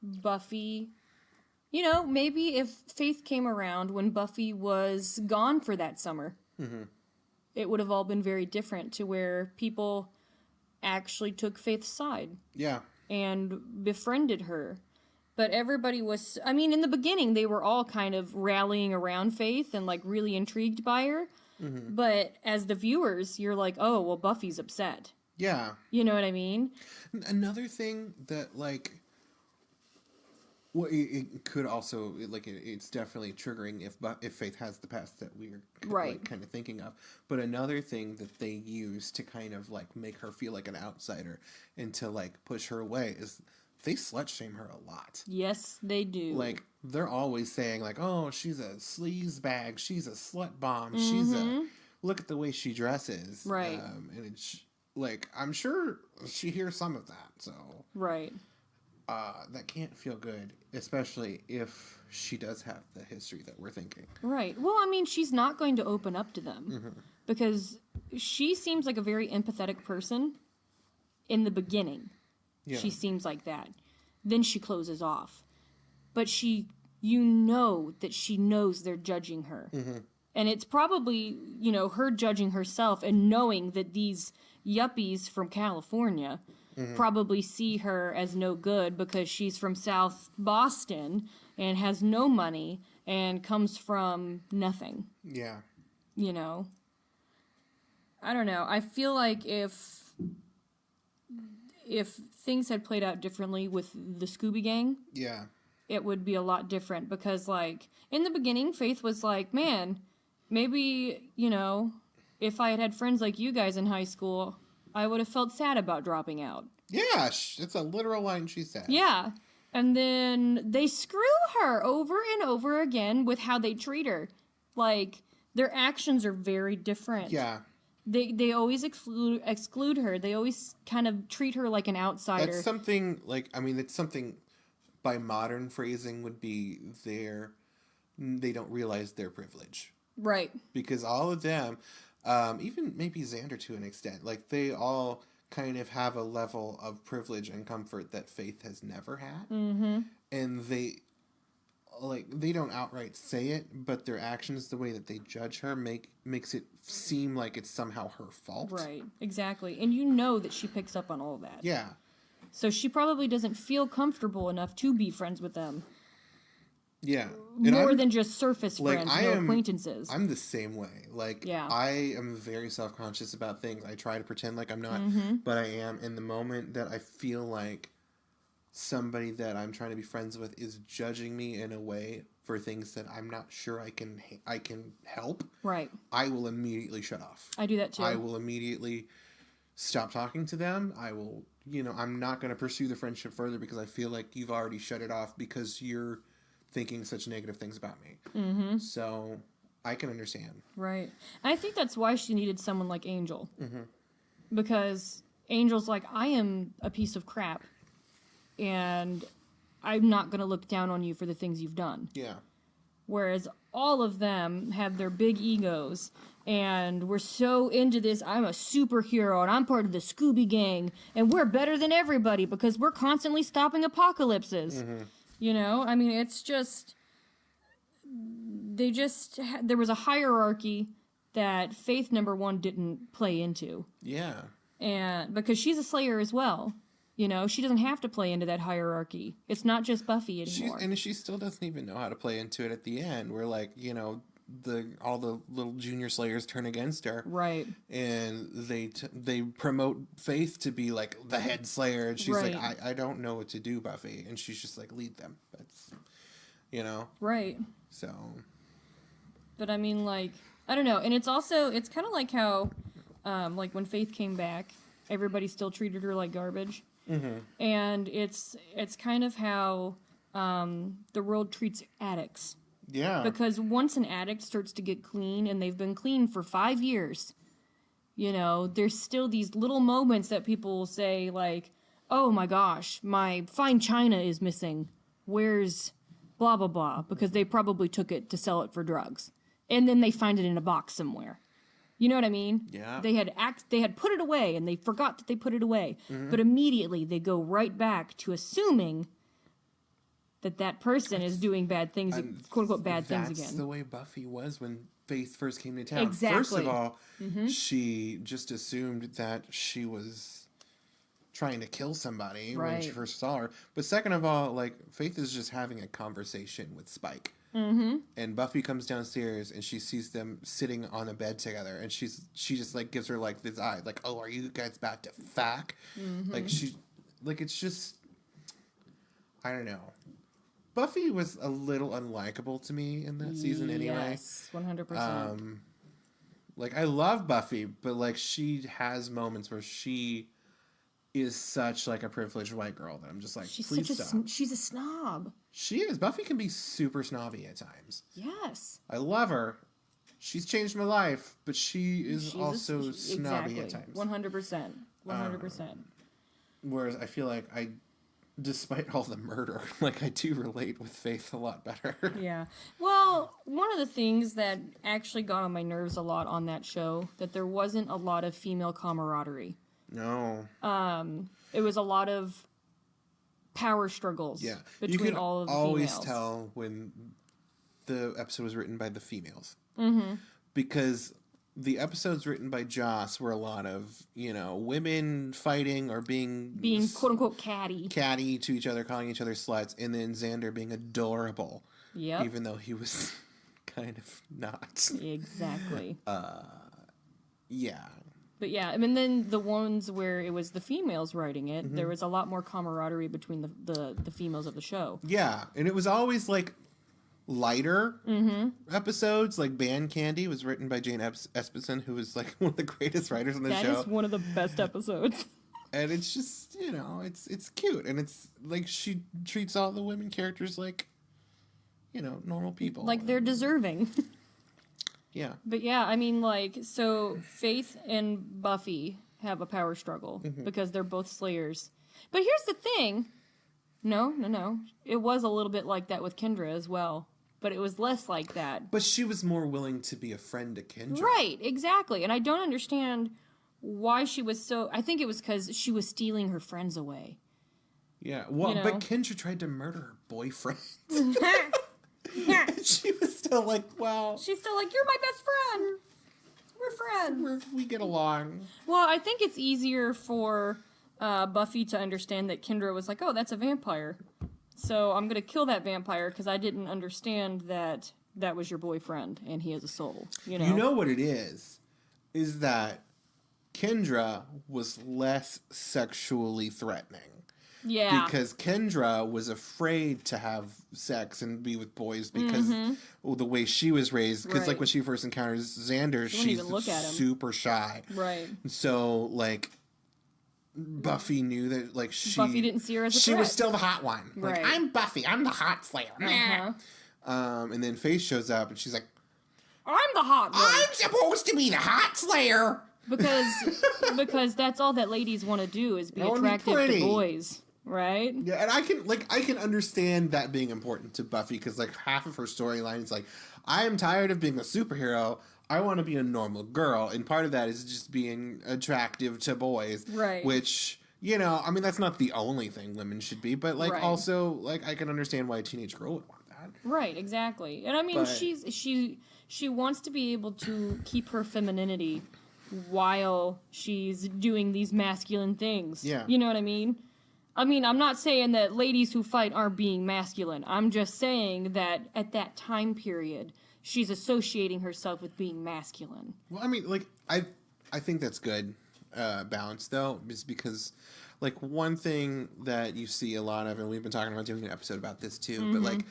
Buffy, you know, maybe if Faith came around when Buffy was gone for that summer, it would have all been very different to where people actually took Faith's side. Yeah. and befriended her. But everybody was, I mean, in the beginning, they were all kind of rallying around Faith and, like, really intrigued by her. Mm-hmm. But as the viewers, you're like, oh, well, Buffy's upset. Yeah. You know what I mean? Another thing that, like, well, it could also, like, it's definitely triggering if Faith has the past that we're like, kind of thinking of. But another thing that they use to kind of, like, make her feel like an outsider and to, like, push her away is they slut shame her a lot. Yes, they do. Like, they're always saying, like, oh, she's a sleaze bag, she's a slut bomb, she's a, look at the way she dresses. Right. And it's, like, I'm sure she hears some of that, so. Right. That can't feel good, especially if she does have the history that we're thinking. Right. Well, I mean, she's not going to open up to them because she seems like a very empathetic person in the beginning. Yeah. She seems like that. Then she closes off. But you know that she knows they're judging her. Mm-hmm. And it's probably, you know, her judging herself and knowing that these yuppies from California probably see her as no good because she's from South Boston and has no money and comes from nothing. Yeah. You know? I don't know. I feel like if things had played out differently with the Scooby Gang, yeah, it would be a lot different because, like, in the beginning, Faith was like, man, maybe, you know, if I had friends like you guys in high school, I would have felt sad about dropping out. Yeah, it's a literal line she said. Yeah. And then they screw her over and over again with how they treat her. Like, their actions are very different. Yeah. They always exclude her. They always kind of treat her like an outsider. That's something, like, I mean, it's something by modern phrasing would be they don't realize their privilege. Right. Because all of them, even maybe Xander to an extent, like, they all kind of have a level of privilege and comfort that Faith has never had. Mm-hmm. And they don't outright say it, but their actions, the way that they judge her, makes it seem like it's somehow her fault. Right, exactly. And you know that she picks up on all of that. Yeah. So she probably doesn't feel comfortable enough to be friends with them. Yeah. More than just surface friends, acquaintances. I'm the same way. Like, yeah. I am very self-conscious about things. I try to pretend like I'm not, but I am. In the moment that I feel like somebody that I'm trying to be friends with is judging me in a way for things that I'm not sure I can help, right, I will immediately shut off. I do that too. I will immediately stop talking to them. I will, I'm not going to pursue the friendship further because I feel like you've already shut it off because you're thinking such negative things about me. Mm-hmm. So I can understand. Right. I think that's why she needed someone like Angel. Mm-hmm. Because Angel's like, I am a piece of crap. And I'm not going to look down on you for the things you've done. Yeah. Whereas all of them have their big egos. And we're so into this, I'm a superhero and I'm part of the Scooby Gang. And we're better than everybody because we're constantly stopping apocalypses. Mm-hmm. I mean, it's just, there was a hierarchy that Faith number 1 didn't play into. Yeah. And because she's a Slayer as well. She doesn't have to play into that hierarchy. It's not just Buffy anymore. And she still doesn't even know how to play into it at the end. Where, like, all the little junior Slayers turn against her. Right. And they promote Faith to be, like, the head Slayer. And she's like, I don't know what to do, Buffy. And she's just like, lead them. That's, Right. So. But, I mean, like, I don't know. And it's kind of like how, like, when Faith came back, everybody still treated her like garbage. Mm-hmm. And it's kind of how the world treats addicts. Yeah. Because once an addict starts to get clean, and they've been clean for 5 years, there's still these little moments that people will say, like, oh my gosh, my fine china is missing. Where's blah, blah, blah? Because they probably took it to sell it for drugs. And then they find it in a box somewhere. You know what I mean? Yeah. They had put it away, and they forgot that they put it away. Mm-hmm. But immediately they go right back to assuming that person is doing bad things, quote-unquote bad things again. That's the way Buffy was when Faith first came to town. Exactly. First of all, she just assumed that she was trying to kill somebody when Right. she first saw her. But second of all, like, Faith is just having a conversation with Spike. Mm-hmm. And Buffy comes downstairs and she sees them sitting on a bed together, and she just like gives her like this eye, like, oh, are you guys about to fuck? Like it's just, I don't know. Buffy was a little unlikable to me in that season anyway. Yes, 100%. Like, I love Buffy, but like she has moments where she is such like a privileged white girl that I'm just like, please stop. She's a snob. She is. Buffy can be super snobby at times. Yes. I love her. She's changed my life, but she is also snobby exactly. at times. 100%. 100%. Whereas I feel like despite all the murder, like, I do relate with Faith a lot better. Yeah. Well, one of the things that actually got on my nerves a lot on that show, that there wasn't a lot of female camaraderie. No. It was a lot of power struggles between all of the females. You can always tell when the episode was written by the females. Mm-hmm. Because the episodes written by Joss were a lot of, women fighting or being quote-unquote catty to each other, calling each other sluts, and then Xander being adorable. Yep. Even though he was kind of not. Exactly. Yeah. But yeah, I mean, then the ones where it was the females writing it, there was a lot more camaraderie between the females of the show. Yeah, and it was always, like, lighter episodes. Like, Band Candy was written by Jane Espenson, who was, like, one of the greatest writers on the show. That is one of the best episodes. And it's just, it's cute. And it's, like, she treats all the women characters like, normal people. Like, they're deserving. Yeah. But yeah, I mean, like, so Faith and Buffy have a power struggle because they're both slayers. But here's the thing. No. It was a little bit like that with Kendra as well. But it was less like that. But she was more willing to be a friend to Kendra. Right, exactly. And I don't understand why she was so... I think it was because she was stealing her friends away. Yeah, well, but Kendra tried to murder her boyfriend. And she was still like, well... She's still like, you're my best friend. We're friends. We get along. Well, I think it's easier for Buffy to understand that Kendra was like, oh, that's a vampire. So I'm going to kill that vampire because I didn't understand that was your boyfriend and he has a soul. You know what it is that Kendra was less sexually threatening. Yeah. Because Kendra was afraid to have sex and be with boys because the way she was raised. Because, like, when she first encounters Xander, she's super shy. Right. So, like, Buffy knew that, like, Buffy didn't see her as a threat. She was still the hot one. Like, right. I'm Buffy. I'm the hot slayer. And then Faith shows up and she's like, I'm the hot one. I'm supposed to be the hot slayer. Because that's all that ladies want to do is be attractive to boys. Right? Yeah, and I can understand that being important to Buffy because, like, half of her storyline is like, I am tired of being a superhero. I want to be a normal girl, and part of that is just being attractive to boys. Right. Which, I mean, that's not the only thing women should be, but, like, also, like, I can understand why a teenage girl would want that. Right, exactly. And I mean, she wants to be able to keep her femininity while she's doing these masculine things. Yeah. You know what I mean? I mean, I'm not saying that ladies who fight aren't being masculine. I'm just saying that at that time period, she's associating herself with being masculine. Well, I mean, like, I think that's good balance, though, is because, like, one thing that you see a lot of, and we've been talking about doing an episode about this, too, but, like,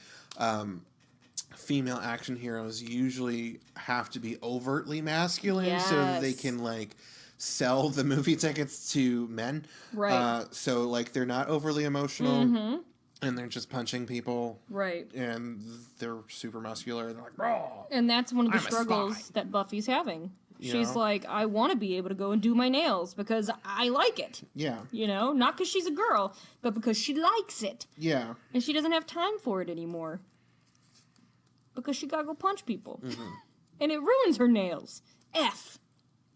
female action heroes usually have to be overtly masculine so that they can, like, sell the movie tickets to men. Right. So, like, they're not overly emotional, and they're just punching people. Right. And they're super muscular, and they're like, raw. And that's one of the struggles that Buffy's having. She's like, I want to be able to go and do my nails because I like it. Yeah. Not because she's a girl, but because she likes it. Yeah. And she doesn't have time for it anymore. Because she gotta go punch people. And it ruins her nails.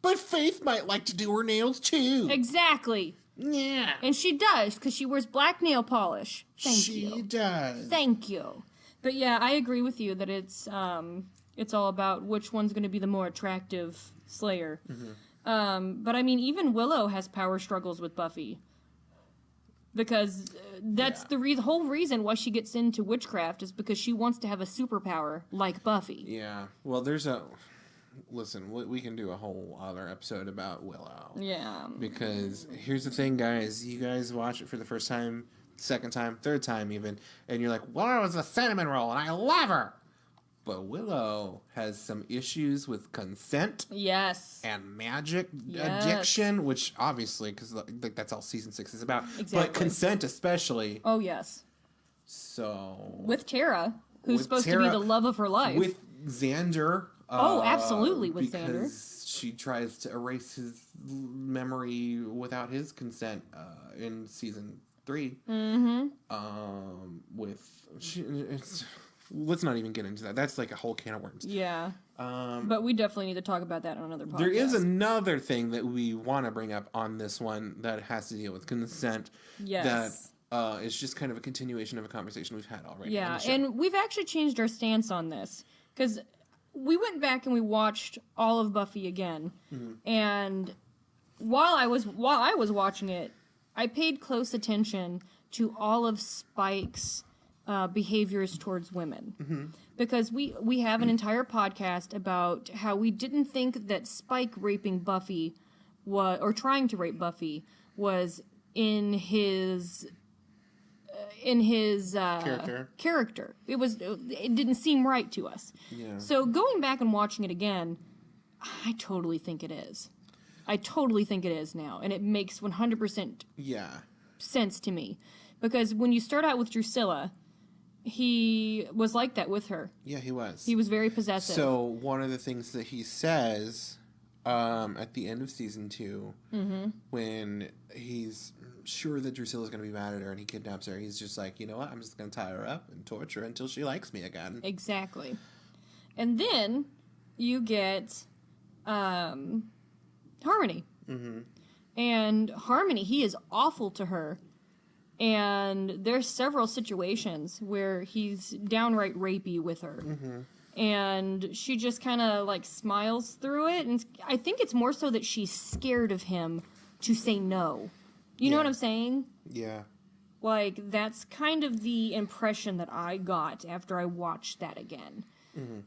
But Faith might like to do her nails, too. Exactly. Yeah. And she does, because she wears black nail polish. She does. Thank you. But yeah, I agree with you that it's all about which one's going to be the more attractive Slayer. But I mean, even Willow has power struggles with Buffy. Because that's the whole reason why she gets into witchcraft is because she wants to have a superpower like Buffy. Yeah. Well, listen, we can do a whole other episode about Willow. Yeah. Because here's the thing, guys. You guys watch it for the first time, second time, third time even, and you're like, Willow is a cinnamon roll, and I love her. But Willow has some issues with consent. Yes. And magic addiction, which obviously, because like that's all season 6 is about. Exactly. But consent especially. Oh, yes. So. With Tara, who's supposed to be the love of her life. With Xander. Absolutely with Xander. Because she tries to erase his memory without his consent in season 3. Mm-hmm. Let's not even get into that. That's like a whole can of worms. Yeah. But we definitely need to talk about that on another podcast. There is another thing that we want to bring up on this one that has to deal with consent. Yes. That is just kind of a continuation of a conversation we've had already. Yeah, and we've actually changed our stance on this. Because we went back and we watched all of Buffy again. Mm-hmm. And while I was watching it, I paid close attention to all of Spike's behaviors towards women. Mm-hmm. Because we have an entire podcast about how we didn't think that Spike raping Buffy or trying to rape Buffy was in his character. It didn't seem right to us. Yeah. So going back and watching it again, I totally think it is. I totally think it is now, and it makes 100% sense to me. Because when you start out with Drusilla, he was like that with her. Yeah, he was. He was very possessive. So one of the things that he says at the end of season 2, mm-hmm. when he's sure that Drusilla's going to be mad at her and he kidnaps her, he's just like, you know what, I'm just going to tie her up and torture her until she likes me again. Exactly. And then you get Harmony. Mm-hmm. And Harmony, he is awful to her. And there's several situations where he's downright rapey with her. Mm-hmm. And she just kind of like smiles through it. And I think it's more so that she's scared of him to say no. You know what I'm saying? Yeah. Like, that's kind of the impression that I got after I watched that again. Mm-hmm.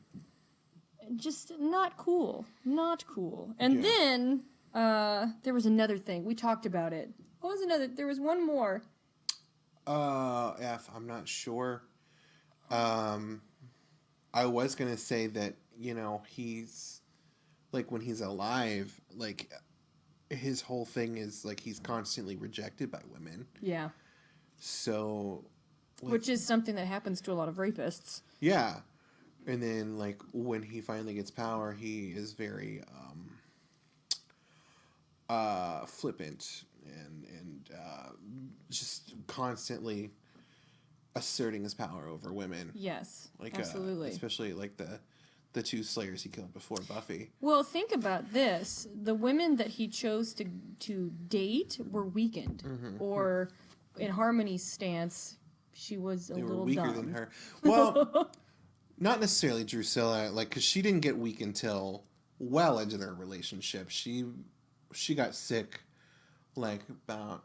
Just not cool. Not cool. And then there was another thing. We talked about it. What was another? There was one more. I'm not sure. I was going to say that, you know, he's, like, when he's alive, like, his whole thing is, like, he's constantly rejected by women. Yeah. So. Like, which is something that happens to a lot of rapists. Yeah. And then, like, when he finally gets power, he is very, flippant and just constantly asserting his power over women. Yes, like, absolutely. Especially like the 2 Slayers he killed before Buffy. Well, think about this: the women that he chose to date were weakened, mm-hmm. or in Harmony's stance, she was a little weaker dumb. than her. Well, not necessarily Drusilla, like, because she didn't get weak until well into their relationship. She got sick, like, about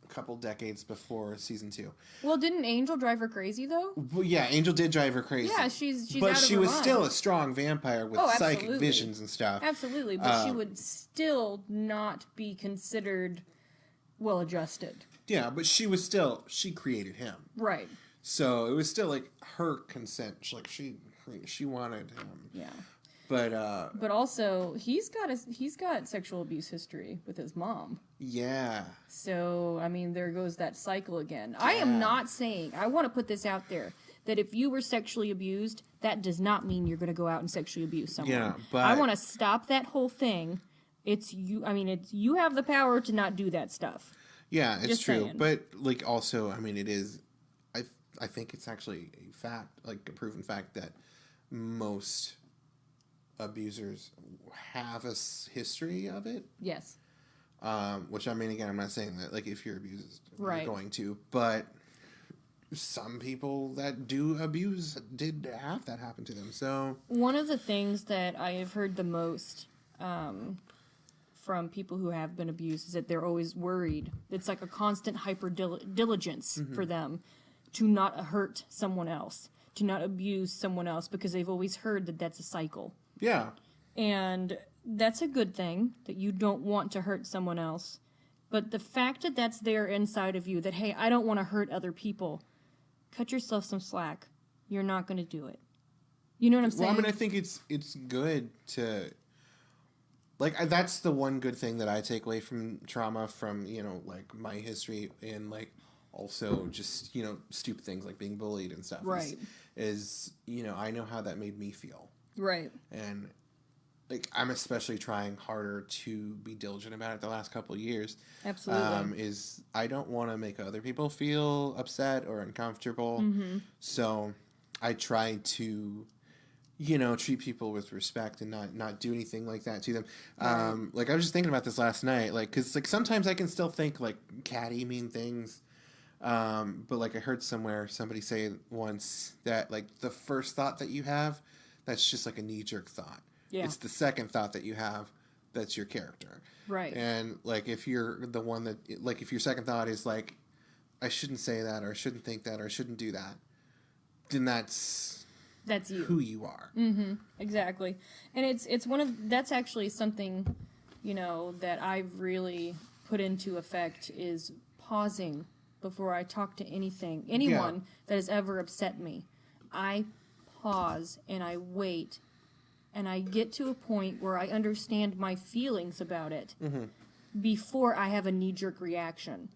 a couple decades before season 2. Well, didn't Angel drive her crazy, though? Well, yeah, Angel did drive her crazy. Yeah, she's but out of she her was mind. still a strong vampire with psychic visions and stuff. Absolutely, but she would still not be considered well-adjusted. Yeah, but she created him. Right. So it was still, like, her consent. She wanted him. Yeah. But also he's got sexual abuse history with his mom. Yeah. So I mean, there goes that cycle again. Yeah. I am not saying, I want to put this out there, that if you were sexually abused, that does not mean you're going to go out and sexually abuse someone. Yeah, but I want to stop that whole thing. It's you. I mean, it's you have the power to not do that stuff. Yeah, it's just true. saying. But, like, also, I mean, it is. I think it's actually a fact, like a proven fact, that most abusers have a history of it. Yes. Which, I mean, again, I'm not saying that, like, if you're abused, right. you're going to, but some people that do abuse did have that happen to them. So one of the things that I have heard the most from people who have been abused is that they're always worried. It's like a constant hyper diligence for them to not hurt someone else, to not abuse someone else, because they've always heard that that's a cycle. Yeah. And that's a good thing, that you don't want to hurt someone else. But the fact that that's there inside of you, that, hey, I don't want to hurt other people, cut yourself some slack. You're not going to do it. You know what I'm saying? Well, I mean, I think it's good to... Like, that's the one good thing that I take away from trauma, from, you know, like, my history, and, like, also just, you know, stupid things like being bullied and stuff. Right. Is, you know, I know how that made me feel. Right. And, like, I'm especially trying harder to be diligent about it the last couple of years. Absolutely. Is I don't want to make other people feel upset or uncomfortable. Mm-hmm. So I try to... you know, treat people with respect and not do anything like that to them. Right. Like, I was just thinking about this last night, like, because, like, sometimes I can still think, like, catty, mean things. But, like, I heard somebody say once that, like, the first thought that you have, that's just, like, a knee-jerk thought. Yeah. It's the second thought that you have that's your character. Right. And, like, if you're the one that, like, if your second thought is, like, I shouldn't say that, or I shouldn't think that, or I shouldn't do that, then that's you. Who you are. Mm-hmm. Exactly. And it's that's actually something, you know, that I've really put into effect, is pausing before I talk to anyone that has ever upset me. I pause and I wait, and I get to a point where I understand my feelings about it before I have a knee-jerk reaction.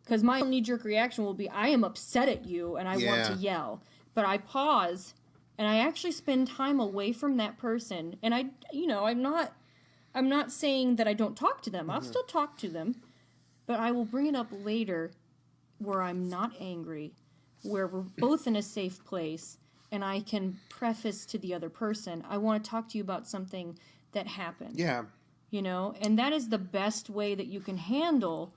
Because my knee-jerk reaction will be, I am upset at you and I want to yell. But I pause and I actually spend time away from that person. And I'm not saying that I don't talk to them. I'll still talk to them. But I will bring it up later where I'm not angry, where we're both in a safe place, and I can preface to the other person, I want to talk to you about something that happened. Yeah. You know, and that is the best way that you can handle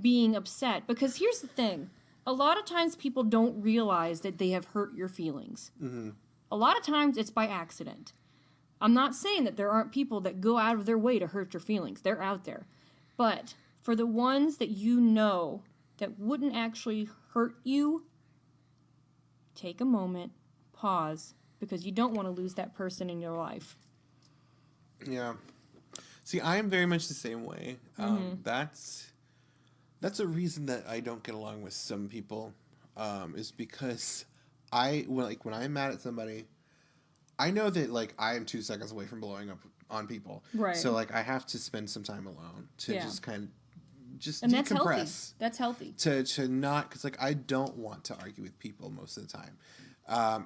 being upset. Because here's the thing. A lot of times people don't realize that they have hurt your feelings. Mm-hmm. A lot of times it's by accident. I'm not saying that there aren't people that go out of their way to hurt your feelings. They're out there. But for the ones that you know that wouldn't actually hurt you, take a moment, pause, because you don't want to lose that person in your life. Yeah. See, I am very much the same way. That's a reason that I don't get along with some people, is because when I'm mad at somebody, I know that, like, I am 2 seconds away from blowing up on people. Right. So, like, I have to spend some time alone to just kind of and decompress. That's healthy. To not, because, like, I don't want to argue with people most of the time.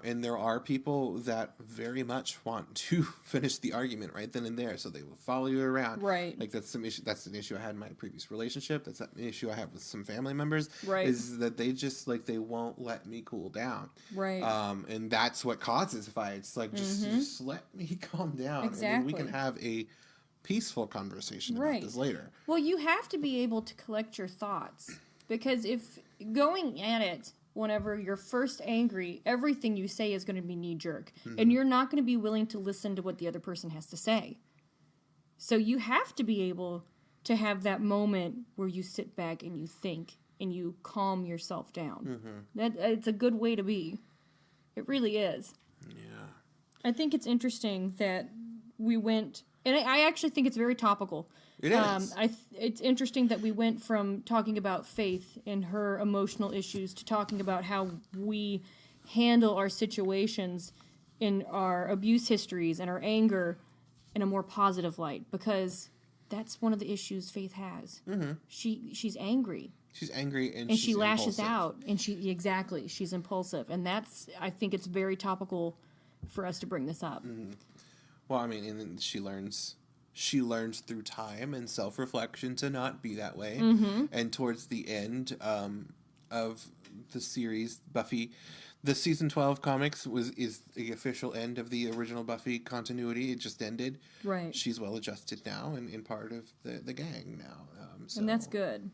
And there are people that very much want to finish the argument right then and there, so they will follow you around. Right. Like, that's an issue I had in my previous relationship. That's an issue I have with some family members. Right. Is that they just, like, they won't let me cool down. Right. And that's what causes fights. Like, just let me calm down. Exactly. And then we can have a peaceful conversation about this later. Well, you have to be able to collect your thoughts, because if going at it whenever you're first angry, everything you say is going to be knee-jerk, and you're not going to be willing to listen to what the other person has to say. So you have to be able to have that moment where you sit back and you think and you calm yourself down. It's a good way to be. It really is. Yeah. I think it's interesting that we went, and I actually think it's very topical. It is. It's interesting that we went from talking about Faith and her emotional issues to talking about how we handle our situations in our abuse histories and our anger in a more positive light, because that's one of the issues Faith has. Mm-hmm. She's angry. She's angry and she lashes out, and she's impulsive, and I think it's very topical for us to bring this up. Mm-hmm. Well, I mean, and then she learns through time and self-reflection to not be that way. Mm-hmm. And towards the end of the series, Buffy, the season 12 comics is the official end of the original Buffy continuity. It just ended. Right. She's well adjusted now and part of the gang now. And that's good.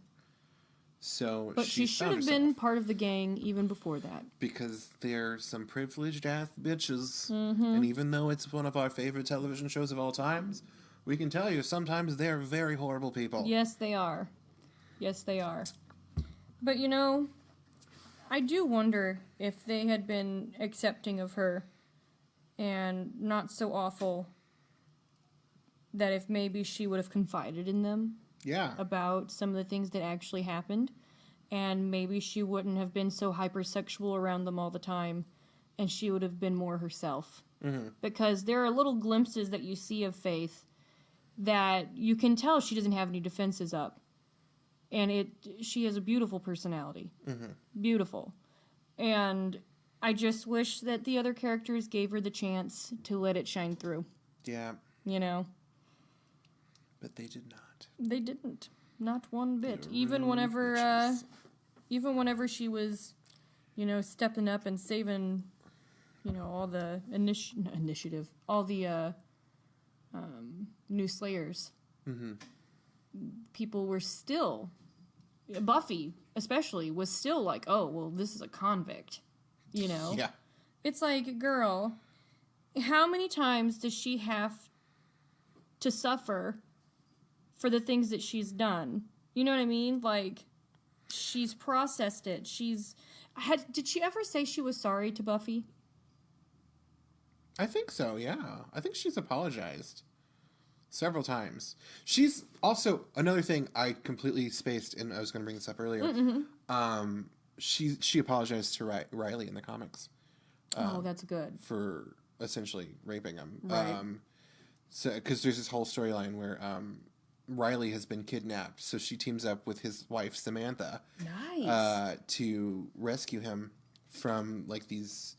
But she should have been part of the gang even before that. Because they're some privileged ass bitches. Mm-hmm. And even though it's one of our favorite television shows of all times, we can tell you sometimes they're very horrible people. Yes, they are. Yes, they are. But, you know, I do wonder if they had been accepting of her and not so awful, that if maybe she would have confided in them. Yeah. About some of the things that actually happened. And maybe she wouldn't have been so hypersexual around them all the time. And she would have been more herself. Mm-hmm. Because there are little glimpses that you see of Faith that you can tell she doesn't have any defenses up. And she has a beautiful personality. Mm-hmm. Beautiful. And I just wish that the other characters gave her the chance to let it shine through. Yeah. You know? But they did not. They didn't. Not one bit. Even whenever she was, you know, stepping up and saving, you know, all the initiative, all the new Slayers. Mm-hmm. People were still, Buffy especially, was still like, oh, well, this is a convict, you know? Yeah. It's like, girl, how many times does she have to suffer for the things that she's done? You know what I mean? Like, she's processed it. Did she ever say she was sorry to Buffy? I think so, yeah. I think she's apologized several times. She's also, another thing I completely spaced, and I was going to bring this up earlier. Mm-hmm. She apologized to Riley in the comics. Oh, that's good. For essentially raping him. Right. Because there's this whole storyline where Riley has been kidnapped, so she teams up with his wife Samantha. Nice. To rescue him from like these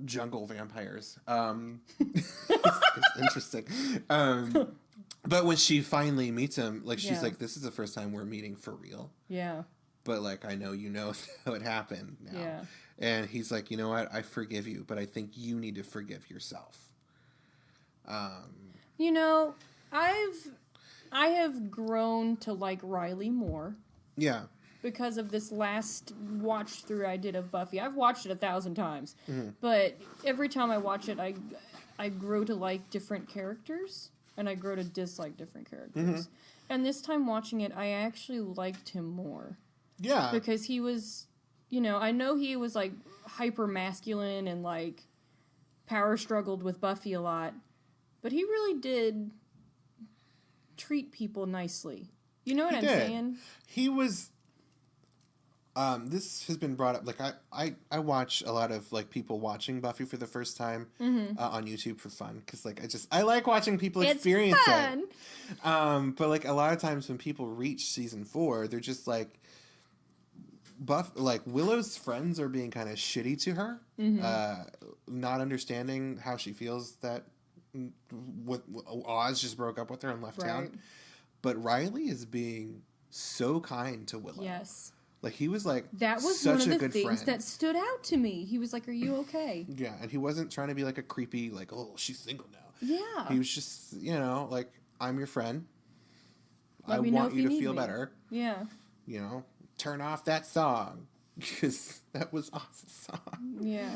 jungle vampires. It's interesting. But when she finally meets him, like she's like, "This is the first time we're meeting for real." Yeah. But like, I know you know how it happened now. Yeah. And he's like, you know what? I forgive you, but I think you need to forgive yourself. You know, I have grown to like Riley more. Yeah. Because of this last watch through I did of Buffy. I've watched it 1,000 times. Mm-hmm. But every time I watch it, I grow to like different characters. And I grow to dislike different characters. Mm-hmm. And this time watching it, I actually liked him more. Yeah. Because he was, you know, I know he was like hyper masculine and like power struggled with Buffy a lot. But he really did treat people nicely. You know what I'm saying? He was... this has been brought up. Like I watch a lot of like people watching Buffy for the first time on YouTube for fun because like I like watching people experience it. But like a lot of times when people reach season 4, they're just like Willow's friends are being kind of shitty to her, not understanding how she feels that Oz just broke up with her and left town. But Riley is being so kind to Willow. Yes. Like, he was, like, that was such one a of the good things friend. that stood out to me. He was like, are you okay? Yeah, and he wasn't trying to be, like, a creepy, like, oh, she's single now. Yeah. He was just, you know, like, I'm your friend. Let I me know want if you to need feel me. better. Yeah. You know, turn off that song. Because that was Oz's song. Yeah.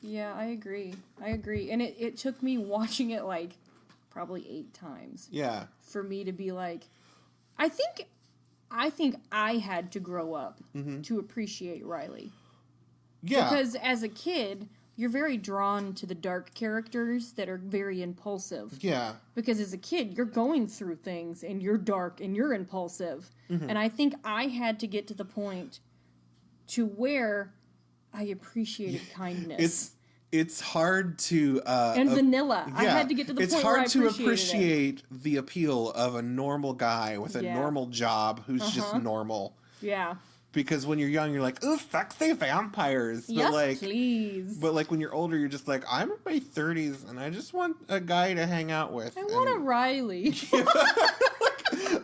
Yeah, I agree. And it took me watching it, like, probably 8 times. Yeah. For me to be like, I think I had to grow up to appreciate Riley. Yeah. Because as a kid, you're very drawn to the dark characters that are very impulsive. Yeah. Because as a kid, you're going through things and you're dark and you're impulsive. Mm-hmm. And I think I had to get to the point to where I appreciated kindness. It's hard to... and vanilla. Yeah, I had to get to the point where I appreciated It's hard to appreciate the appeal of a normal guy with a normal job who's just normal. Yeah. Because when you're young, you're like, ooh, sexy vampires. But yes, please. But like when you're older, you're just like, I'm in my 30s and I just want a guy to hang out with. I want a Riley.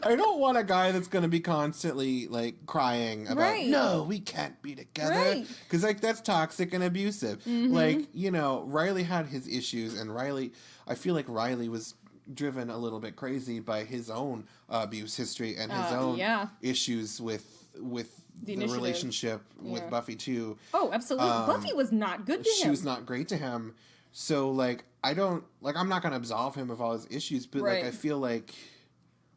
I don't want a guy that's going to be constantly like crying about, no, we can't be together. Because like that's toxic and abusive. Mm-hmm. Like, you know, Riley had his issues, and I feel like Riley was driven a little bit crazy by his own abuse history and his own issues with the relationship with Buffy too. Oh, absolutely. Buffy was not good to him. She was not great to him. So, like, I'm not going to absolve him of all his issues, but, like, I feel like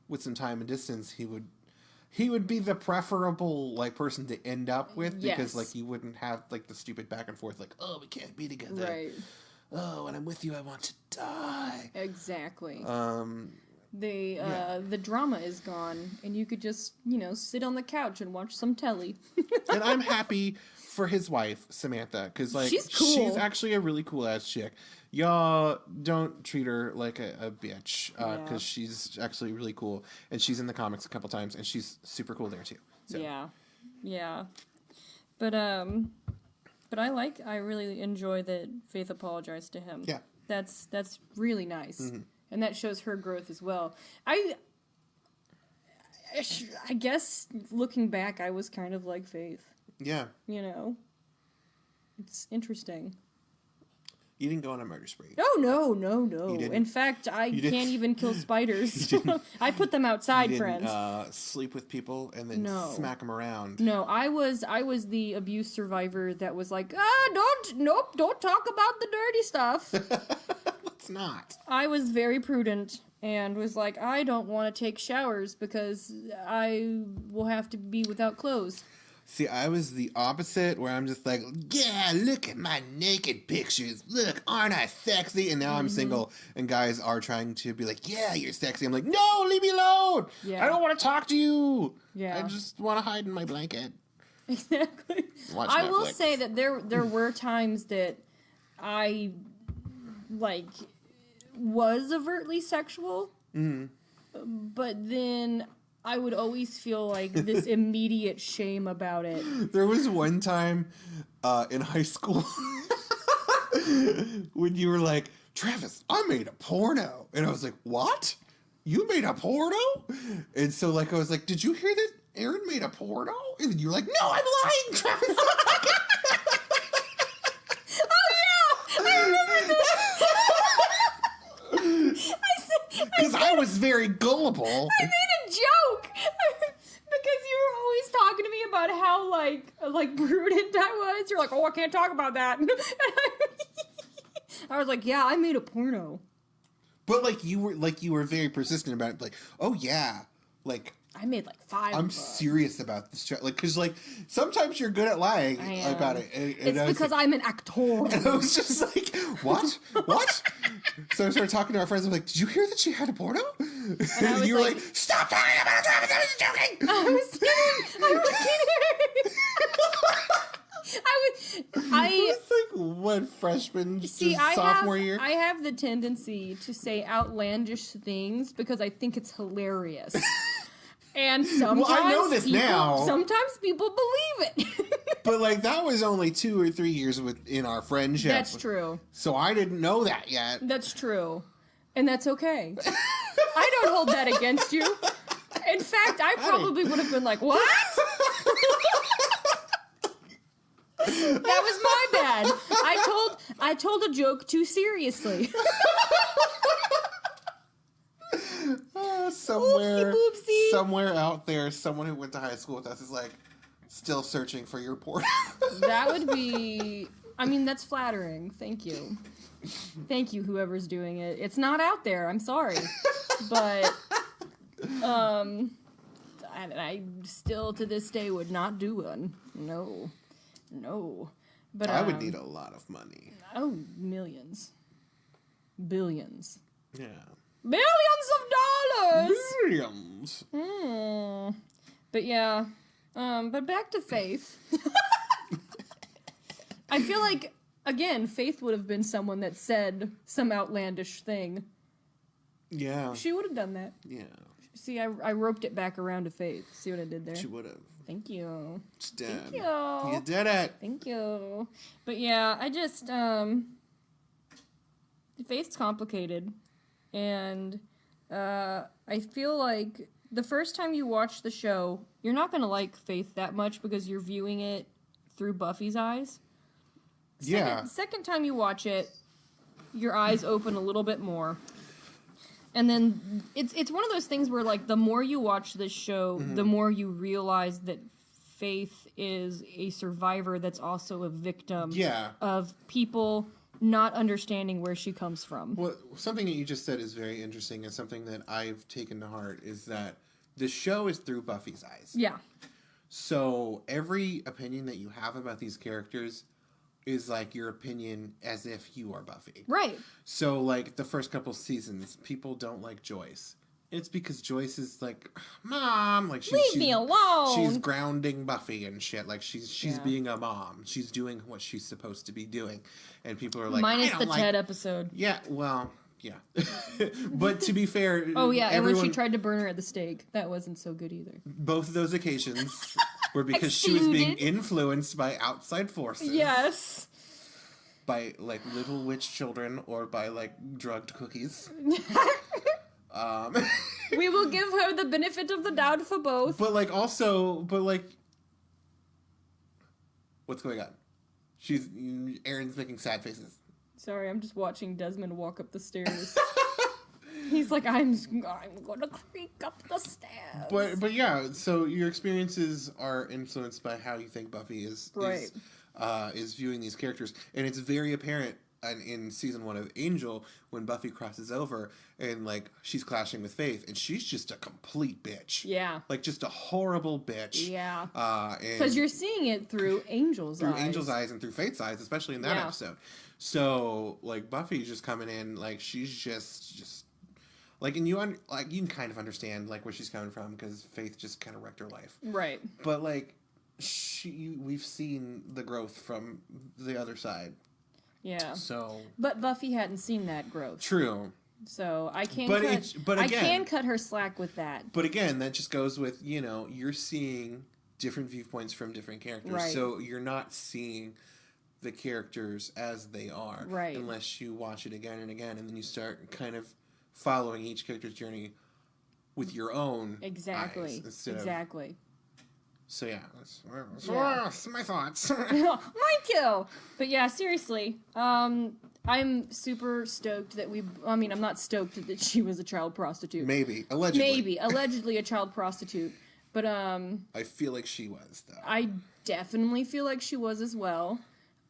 with some time and distance, he would be the preferable, like, person to end up with, because, like, you wouldn't have, like, the stupid back and forth, like, oh, we can't be together. Right. Oh, when I'm with you, I want to die. Exactly. The drama is gone, and you could just, sit on the couch and watch some telly. And I'm happy for his wife, Samantha, because, like, she's cool. She's actually a really cool-ass chick. Y'all don't treat her like a bitch, because she's actually really cool, and she's in the comics a couple times, and she's super cool there, too. So. Yeah. But I really enjoy that Faith apologized to him. Yeah. That's really nice. Mm-hmm. And that shows her growth as well. I guess, looking back, I was kind of like Faith. Yeah. It's interesting. You didn't go on a murder spree. No. In fact, I can't even kill spiders. I put them outside, friends. Sleep with people and then smack them around. No, I was the abuse survivor that was like, don't talk about the dirty stuff. Let's not. I was very prudent and was like, I don't want to take showers because I will have to be without clothes. See, I was the opposite, where I'm just like, yeah, look at my naked pictures. Look, aren't I sexy? And now I'm single, and guys are trying to be like, yeah, you're sexy. I'm like, no, leave me alone. Yeah. I don't want to talk to you. Yeah. I just want to hide in my blanket. Exactly. Watch I Netflix. will say that there were times that I, like, was overtly sexual. Mm. But then I would always feel like this immediate shame about it. There was one time in high school when you were like, Travis, I made a porno. And I was like, what? You made a porno? And so, like, I was like, did you hear that Erin made a porno? And you were like, no, I'm lying, Travis. Oh, yeah! I remember this. Because I was very gullible. I made a joke because you were always talking to me about how like prudent I was. You're like, oh, I can't talk about that. I was like, yeah, I made a porno. But you were very persistent about it. Like, oh yeah, like I made like 5. I'm serious about this. Because sometimes you're good at lying about it. And it's because I'm an actor. And I was just like, what? So I started talking to our friends. I'm like, did you hear that she had a porno? And you were like, stop talking about it, Travis. I was joking. I was kidding. I was like, what, freshman, sophomore year? I have the tendency to say outlandish things because I think it's hilarious. And sometimes I know this now. Sometimes people believe it. But that was only 2 or 3 years in our friendship. That's true. So I didn't know that yet. That's true. And that's okay. I don't hold that against you. In fact, I probably would have been like, what? That was my bad. I told a joke too seriously. Somewhere out there, someone who went to high school with us is still searching for your porn. That would be, that's flattering. Thank you. Thank you, whoever's doing it. It's not out there. I'm sorry. But, I still to this day would not do one. No. But I would need a lot of money. Oh, millions. Billions. Yeah. Billions of dollars! Billions. But yeah. But back to Faith. I feel like, again, Faith would have been someone that said some outlandish thing. Yeah. She would have done that. Yeah. See, I roped it back around to Faith. See what I did there? She would have. Thank you. She did. Thank you. You did it. Thank you. But yeah, I just, Faith's complicated. And I feel like the first time you watch the show, you're not going to like Faith that much because you're viewing it through Buffy's eyes. Second time you watch it, your eyes open a little bit more. And then it's one of those things where, the more you watch this show, the more you realize that Faith is a survivor that's also a victim of people not understanding where she comes from. Well, something that you just said is very interesting, and something that I've taken to heart is that the show is through Buffy's eyes. Yeah. So every opinion that you have about these characters is like your opinion as if you are Buffy. Right. So, like, the first couple seasons, people don't like Joyce. It's because Joyce is like, Mom, like leave me alone. She's grounding Buffy and shit. Like she's being a mom. She's doing what she's supposed to be doing, and people are like, minus the Ted episode. Yeah, well, yeah. But to be fair, oh yeah, and when she tried to burn her at the stake, that wasn't so good either. Both of those occasions were because she was being influenced by outside forces. Yes. By like little witch children or by like drugged cookies. We will give her the benefit of the doubt for both. But what's going on? Erin's making sad faces. Sorry, I'm just watching Desmond walk up the stairs. He's like, I'm gonna creak up the stairs. But yeah, so your experiences are influenced by how you think Buffy is viewing these characters, and it's very apparent in season 1 of Angel when Buffy crosses over and like she's clashing with Faith and she's just a complete bitch. Yeah. Like just a horrible bitch. Yeah. Because you're seeing it through Angel's eyes. Through Angel's eyes and through Faith's eyes, especially in that episode. So like Buffy's just coming in like she's just like, and you can kind of understand like where she's coming from because Faith just kind of wrecked her life. Right. But like we've seen the growth from the other side. Yeah. So, but Buffy hadn't seen that growth. True. So I can't. I can cut her slack with that. But again, that just goes with you're seeing different viewpoints from different characters. Right. So you're not seeing the characters as they are, right? Unless you watch it again and again, and then you start kind of following each character's journey with your own exactly. So yeah, that's my thoughts. Mine too. But yeah, seriously, I'm super stoked that I'm not stoked that she was a child prostitute. Allegedly a child prostitute. But I feel like she was though. I definitely feel like she was as well.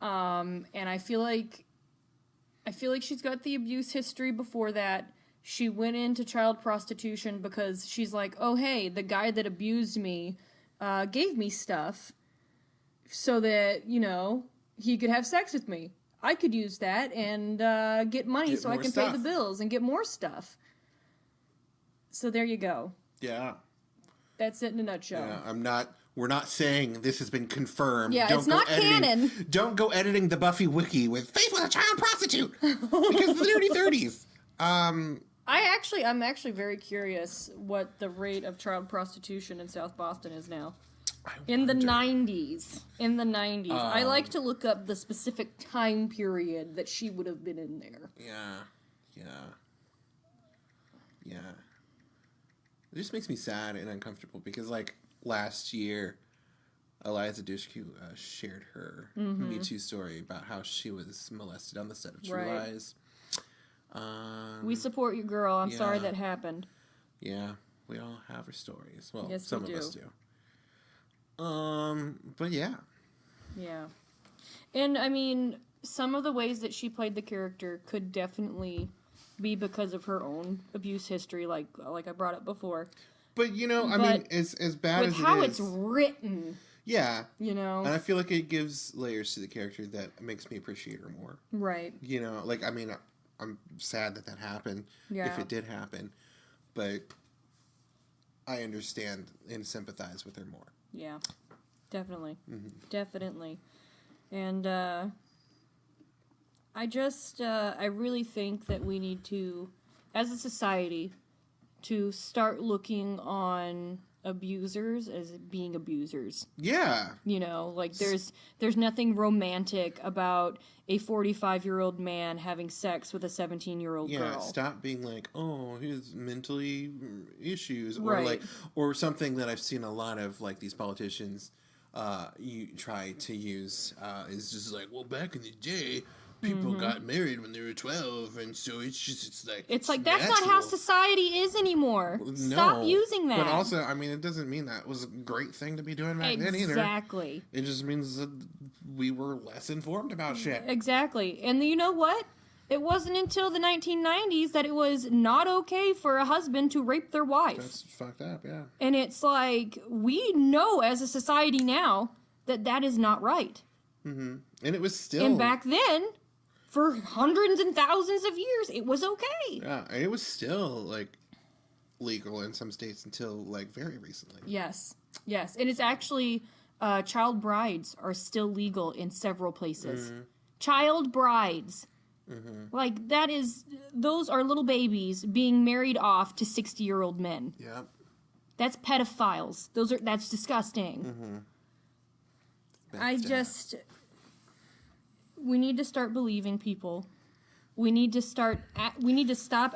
And I feel like she's got the abuse history before that. She went into child prostitution because she's like, oh hey, the guy that abused me gave me stuff so that, he could have sex with me. I could use that and get money so I can pay the bills and get more stuff. So there you go. Yeah. That's it in a nutshell. Yeah, we're not saying this has been confirmed. Yeah, it's not canon. Don't go editing the Buffy wiki with Faith was a child prostitute because of the dirty 30s. I'm actually very curious what the rate of child prostitution in South Boston is now. In the 90s. I like to look up the specific time period that she would have been in there. Yeah. It just makes me sad and uncomfortable because, like, last year, Eliza Dushku shared her Me Too story about how she was molested on the set of True Lies. We support you, girl. I'm sorry that happened. Yeah, we all have our stories. Well, yes, some of us do. But yeah. Yeah. And, I mean, some of the ways that she played the character could definitely be because of her own abuse history, like I brought up before. But, I mean, as bad as it is... With how it's written... Yeah. And I feel like it gives layers to the character that makes me appreciate her more. Right. I mean, I'm sad that happened, if it did happen, but I understand and sympathize with her more. Yeah, definitely. Mm-hmm. Definitely. And I really think that we need to, as a society, to start looking on abusers as being abusers. Yeah. There's nothing romantic about a 45-year-old man having sex with a 17-year-old girl. Yeah, stop being like, oh, he has mentally issues. Right. Or something that I've seen a lot of, like, these politicians you try to use is just like, well, back in the day, people got married when they were 12, and so it's like that's not how society is anymore. No, stop using that. But also, I mean, it doesn't mean that was a great thing to be doing back then either. Exactly. It just means that we were less informed about shit. Exactly. And you know what? It wasn't until the 1990s that it was not okay for a husband to rape their wife. That's fucked up, yeah. And it's like, we know as a society now that is not right. Mm-hmm. And it was still... And back then, for hundreds and thousands of years, it was okay. Yeah, and it was still, like, legal in some states until, like, very recently. Yes. Yes. And it's actually, child brides are still legal in several places. Mm-hmm. Child brides. Mm-hmm. Like, those are little babies being married off to 60-year-old men. Yep. That's pedophiles. That's disgusting. Mm-hmm. We need to start believing people. We need to stop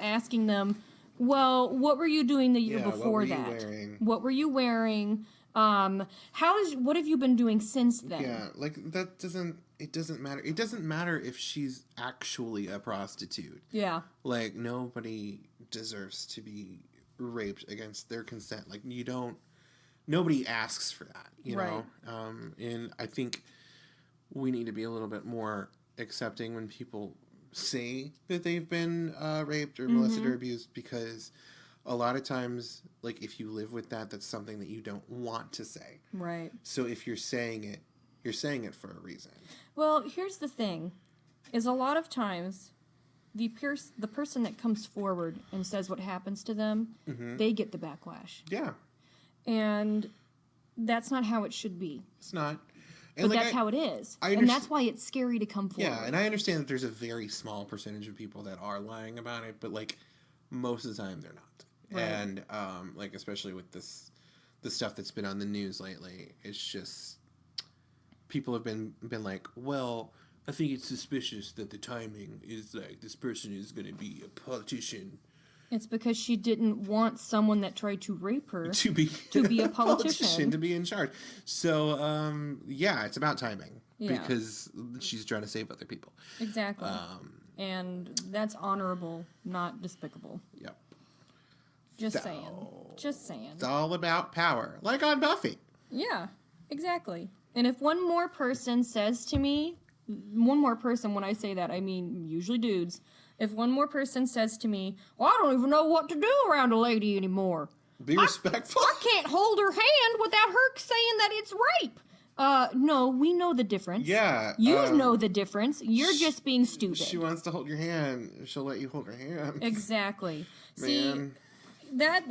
asking them, well, what were you doing the year before that? What were you wearing? What have you been doing since then? Yeah, like it doesn't matter. It doesn't matter if she's actually a prostitute. Yeah. Like, nobody deserves to be raped against their consent. Like, nobody asks for that, you know? And I think we need to be a little bit more accepting when people say that they've been raped or molested or abused, because a lot of times, like, if you live with that, that's something that you don't want to say. Right. So if you're saying it, you're saying it for a reason. Well, here's the thing, is a lot of times the person that comes forward and says what happens to them, they get the backlash. Yeah. And that's not how it should be. It's not. And but that's how it is. And that's why it's scary to come forward. Yeah, and I understand that there's a very small percentage of people that are lying about it, but, like, most of the time they're not. Right. And, like, especially with the stuff that's been on the news lately, it's just, people have been like, well, I think it's suspicious that the timing is like, this person is going to be a politician. It's because she didn't want someone that tried to rape her to be a politician. To be in charge. So, yeah, it's about timing. Yeah. Because she's trying to save other people. Exactly. And that's honorable, not despicable. Yep. Just saying. It's all about power. Like on Buffy. Yeah, exactly. And if one more person says to me, when I say that, I mean usually dudes, if one more person says to me, well, I don't even know what to do around a lady anymore. Be respectful. I can't hold her hand without her saying that it's rape. No, we know the difference. Yeah. You know the difference. You're just being stupid. She wants to hold your hand. She'll let you hold her hand. Exactly. Man. See,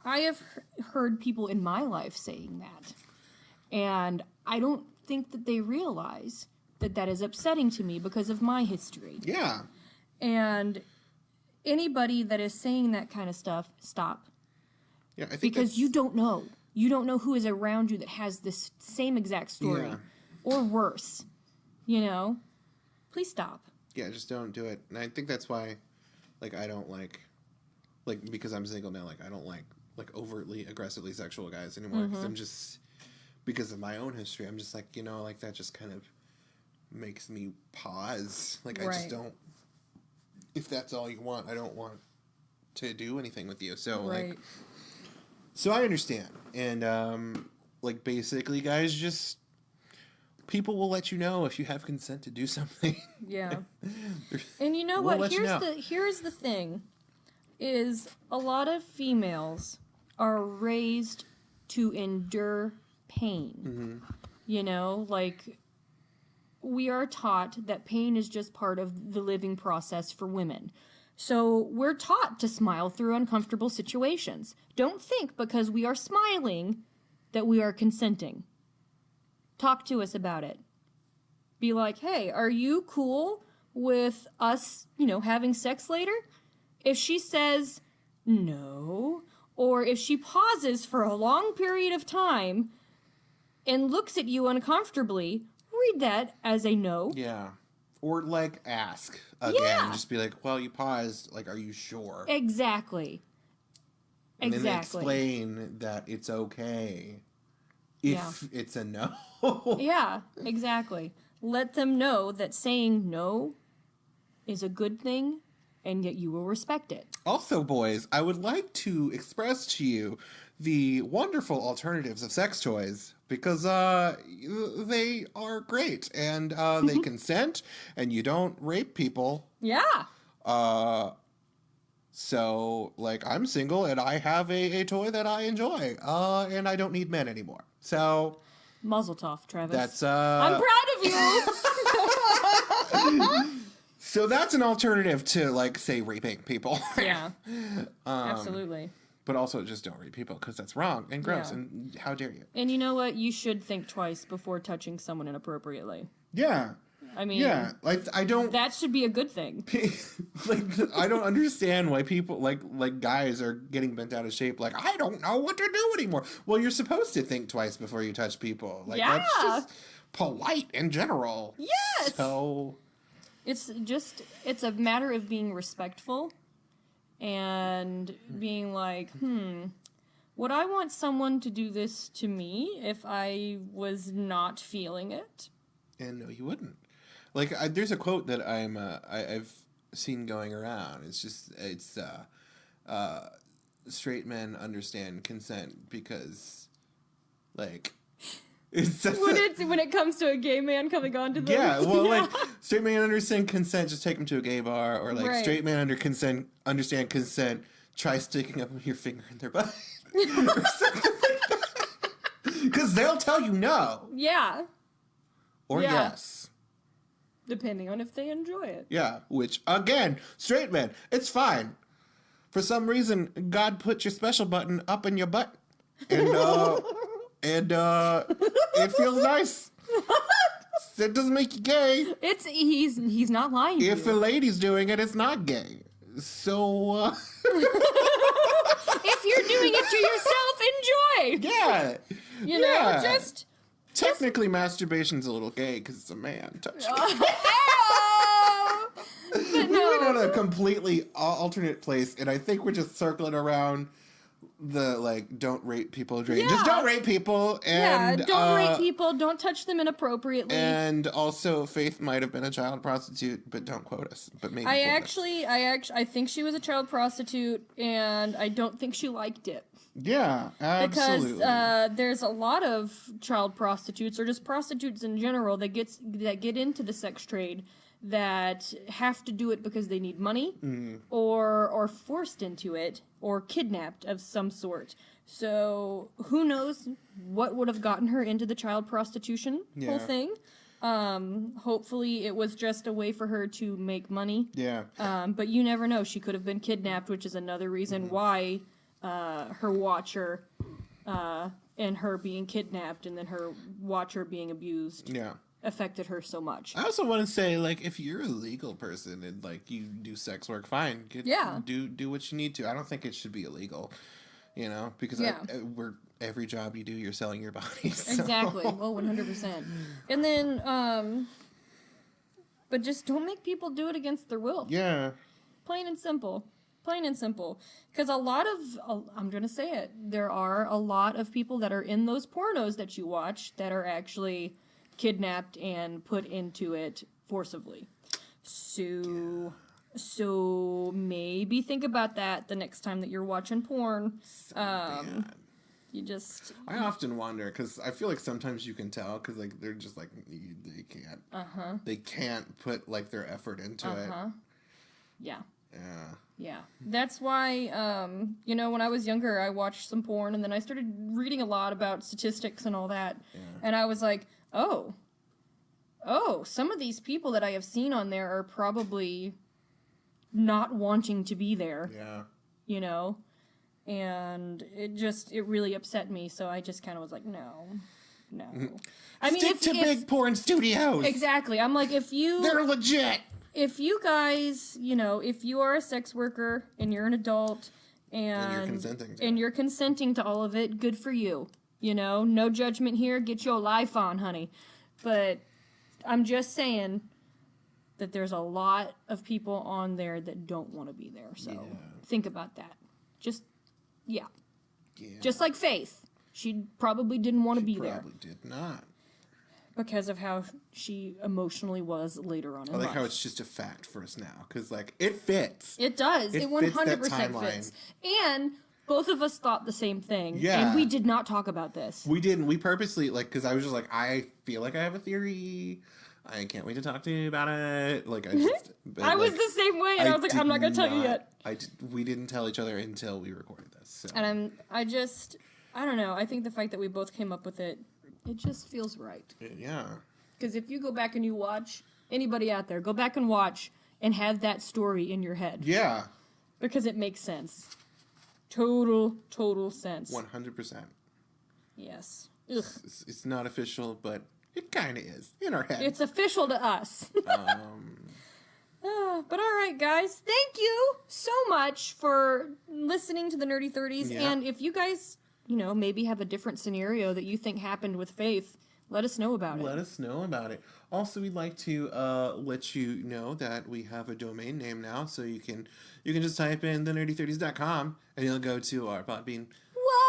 I have heard people in my life saying that. And I don't think that they realize that is upsetting to me because of my history. Yeah. And anybody that is saying that kind of stuff, stop. Yeah, I think because you don't know. You don't know who is around you that has this same exact story. Yeah. Or worse. You know? Please stop. Yeah, just don't do it. And I think that's why, like, I don't like, because I'm single now, like, I don't like overtly, aggressively sexual guys anymore. Because I'm just, because of my own history, I'm just like, you know, like, that just kind of makes me pause. Like, I just don't, if that's all you want, I don't want to do anything with you. So, like, so I understand. And, like, basically, guys, just, people will let you know if you have consent to do something. Yeah. And you know what? Here's the thing, is a lot of females are raised to endure pain. Mm-hmm. You know, like, we are taught that pain is just part of the living process for women. So we're taught to smile through uncomfortable situations. Don't think because we are smiling that we are consenting. Talk to us about it. Be like, hey, are you cool with us, you know, having sex later? If she says no, or if she pauses for a long period of time and looks at you uncomfortably, read that as a no. Yeah. Or, like, ask again. Yeah. Just be like, well, you paused. Like, are you sure? Exactly. And then explain that it's okay if it's a no. Yeah, exactly. let them know that saying no is a good thing, and yet you will respect it. Also, boys, I would like to express to you the wonderful alternatives of sex toys, because they are great, and they consent, and you don't rape people. Yeah. So, like, I'm single, and I have a toy that I enjoy, and I don't need men anymore. So... Muzzle tov, Travis. That's, I'm proud of you! So that's an alternative to, like, say, raping people. Yeah. Absolutely. But also just don't rape people, because that's wrong and gross, Yeah. and how dare you? And you know what? You should think twice before touching someone inappropriately. Yeah. I mean... Yeah, like, I don't... That should be a good thing. Like, I don't understand why people, like guys are getting bent out of shape. Like, I don't know what to do anymore. Well, you're supposed to think twice before you touch people. Like, Yeah. that's just polite in general. Yes! So... It's a matter of being respectful and being like, would I want someone to do this to me if I was not feeling it? And no, you wouldn't. Like, there's a quote that I've seen going around. It's straight men understand consent because, like, it's when it comes to a gay man coming onto them. yeah. Well, like, straight men understand consent. Just take them to a gay bar, or like Right. straight men understand consent. Try sticking up your finger in their butt, or something like that. Because they'll tell you no Yeah, or Yeah. yes. depending on if they enjoy it. Yeah, which, again, straight men, it's fine. For some reason, God put your special button up in your butt. And it feels nice. It doesn't make you gay. He's not lying. If to a you. lady's doing it, it's not gay. So, If you're doing it to yourself, enjoy. yeah. You know, Yeah. just... Technically, masturbation's a little gay because it's a man touching. But We went no. on a completely alternate place, and I think we're just circling around the, like, don't rape people dream. Just Yeah. don't rape people. And, Don't rape people. Don't touch them inappropriately. And also, Faith might have been a child prostitute, but don't quote us. But maybe I think she was a child prostitute, and I don't think she liked it. Yeah, absolutely. Because there's a lot of child prostitutes, or just prostitutes in general, that get into the sex trade that have to do it because they need money, or are forced into it, or kidnapped of some sort. So who knows what would have gotten her into the child prostitution whole thing. Hopefully it was just a way for her to make money. Yeah. But you never know. She could have been kidnapped, which is another reason why her watcher and her being kidnapped and then her watcher being abused Yeah. affected her so much. I also want to say, like, if you're a legal person and, like, you do sex work, fine. Do what you need to. I don't think it should be illegal, you know? Because every job you do, you're selling your body. So. Exactly. Well, 100%. And then, but just don't make people do it against their will. Yeah. Plain and simple. Plain and simple. Because I'm going to say it, there are a lot of people that are in those pornos that you watch that are actually kidnapped and put into it forcibly. So maybe think about that the next time that you're watching porn. You just... I often wonder, because I feel like sometimes you can tell, because, like, they're just, like, they can't. They can't put, like, their effort into it. Yeah. Yeah. Yeah. That's why, you know, when I was younger, I watched some porn, and then I started reading a lot about statistics and all that. Yeah. And I was like, oh, some of these people that I have seen on there are probably not wanting to be there. Yeah. You know? And it really upset me, so I just kind of was like, no. I mean, Stick to big porn studios. Exactly. I'm like, they're legit. If you guys, you know, if you are a sex worker and you're an adult and you're consenting to all of it, good for you. You know, no judgment here. Get your life on, honey. But I'm just saying that there's a lot of people on there that don't want to be there. So think about that. Just like Faith. She probably didn't want to be there. Probably did not. because of how she emotionally was later on in life. I like how it's just a fact for us now, because, like, it fits. It does. It 100% fits. And both of us thought the same thing. Yeah. And we did not talk about this. We didn't. We purposely, like, because I was just like, I feel like I have a theory. I can't wait to talk to you about it. Like, I just... I was the same way, and I was like, I'm not going to tell you yet. We didn't tell each other until we recorded this. So. And I don't know. I think the fact that we both came up with it just feels right. Yeah. Because if you go back and you watch, anybody out there, go back and watch and have that story in your head. Yeah. Because it makes sense. Total sense. 100%. Yes. It's not official, but it kind of is in our head. It's official to us. But all right, guys. Thank you so much for listening to the Nerdy 30s. Yeah. And if you guys, maybe have a different scenario that you think happened with Faith, let us know about it. Let us know about it. Also, we'd like to let you know that we have a domain name now, so you can just type in thenerdy30s.com and you'll go to our Podbean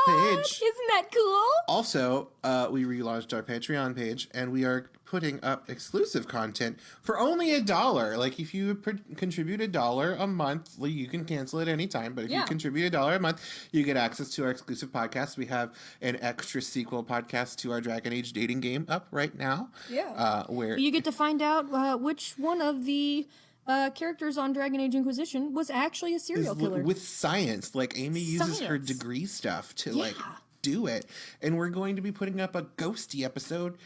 page. Isn't that cool? Also, we relaunched our Patreon page, and we are putting up exclusive content for only $1. Like, if you contribute $1 a month, you can cancel it anytime, but if you contribute $1 a month, you get access to our exclusive podcast. We have an extra sequel podcast to our Dragon Age dating game up right now. Yeah. Where you get to find out which one of the characters on Dragon Age Inquisition was actually a serial killer. With science. Like, Amy uses her degree stuff to, like, do it. And we're going to be putting up a ghosty episode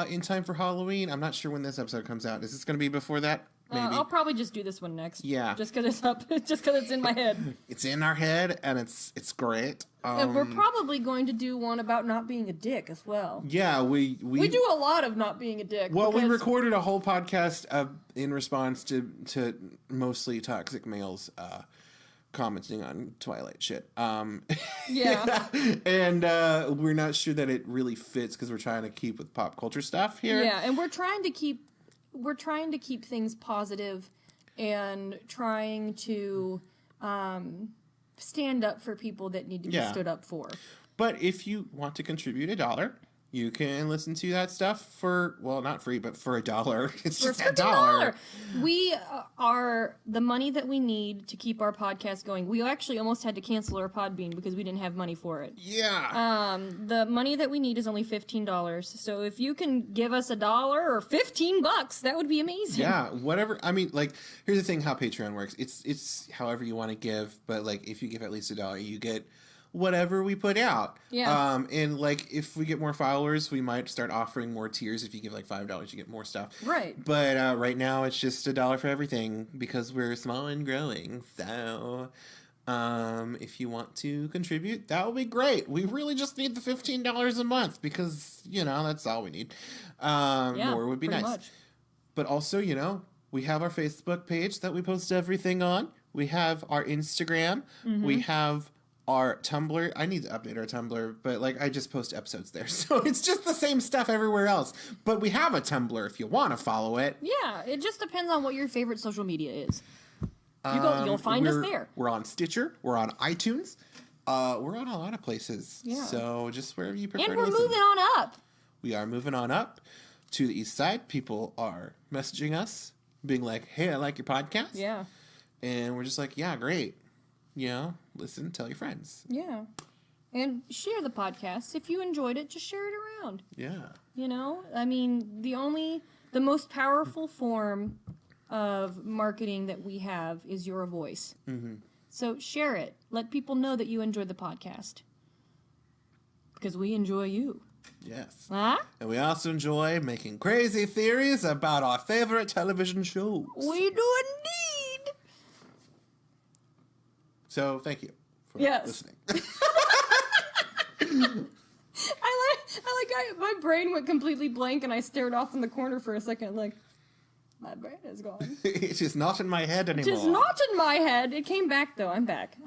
in time for Halloween. I'm not sure when this episode comes out. Is this going to be before that? Maybe. I'll probably just do this one next. Yeah. Just because it's up. Just because it's in my head. It's in our head, and it's great. And we're probably going to do one about not being a dick as well. Yeah, we do a lot of not being a dick. Well, we recorded a whole podcast in response to mostly toxic males commenting on Twilight shit. Yeah. And we're not sure that it really fits because we're trying to keep with pop culture stuff here. Yeah, and we're trying to keep things positive and trying to stand up for people that need to be stood up for. But if you want to contribute $1, you can listen to that stuff for, well, not free, but for $1. It's just $1. We are the money that we need to keep our podcast going. We actually almost had to cancel our Podbean because we didn't have money for it. Yeah. The money that we need is only $15. So if you can give us $1 or $15, that would be amazing. Yeah, whatever. I mean, like, here's the thing: how Patreon works. It's however you want to give, but like, if you give at least $1, you get whatever we put out. Yeah. And like, if we get more followers, we might start offering more tiers. If you give like $5, you get more stuff. Right. But right now it's just $1 for everything because we're small and growing. So if you want to contribute, that would be great. We really just need the $15 a month because, that's all we need. More would be nice. Much. But also, we have our Facebook page that we post everything on. We have our Instagram. Mm-hmm. We have our Tumblr. I need to update our Tumblr, but like, I just post episodes there. So it's just the same stuff everywhere else. But we have a Tumblr if you want to follow it. Yeah, it just depends on what your favorite social media is. You'll find us there. We're on Stitcher. We're on iTunes. We're on a lot of places. Yeah. So just wherever you prefer and to listen. we're moving on up. We are moving on up to the east side. People are messaging us, being like, hey, I like your podcast. Yeah. And we're just like, yeah, great. Listen, tell your friends. Yeah. And share the podcast. If you enjoyed it, just share it around. Yeah. I mean, the most powerful form of marketing that we have is your voice. Mm-hmm. So share it. Let people know that you enjoyed the podcast. Because we enjoy you. Yes. Huh? And we also enjoy making crazy theories about our favorite television shows. We do indeed. So thank you for listening. My brain went completely blank and I stared off in the corner for a second like, my brain is gone. It is not in my head anymore. It is not in my head. It came back though. I'm back.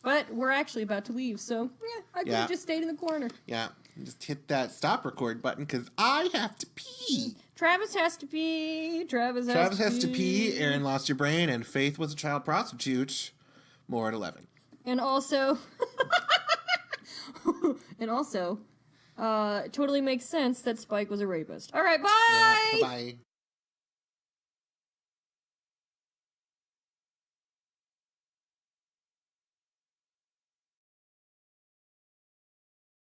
But we're actually about to leave, so I could have just stayed in the corner. Yeah. Just hit that stop record button because I have to pee. Travis has to pee. Travis has to pee. Erin lost her brain and Faith was a child prostitute. More at 11. And also, It totally makes sense that Spike was a rapist. All right, bye! Yeah, bye-bye.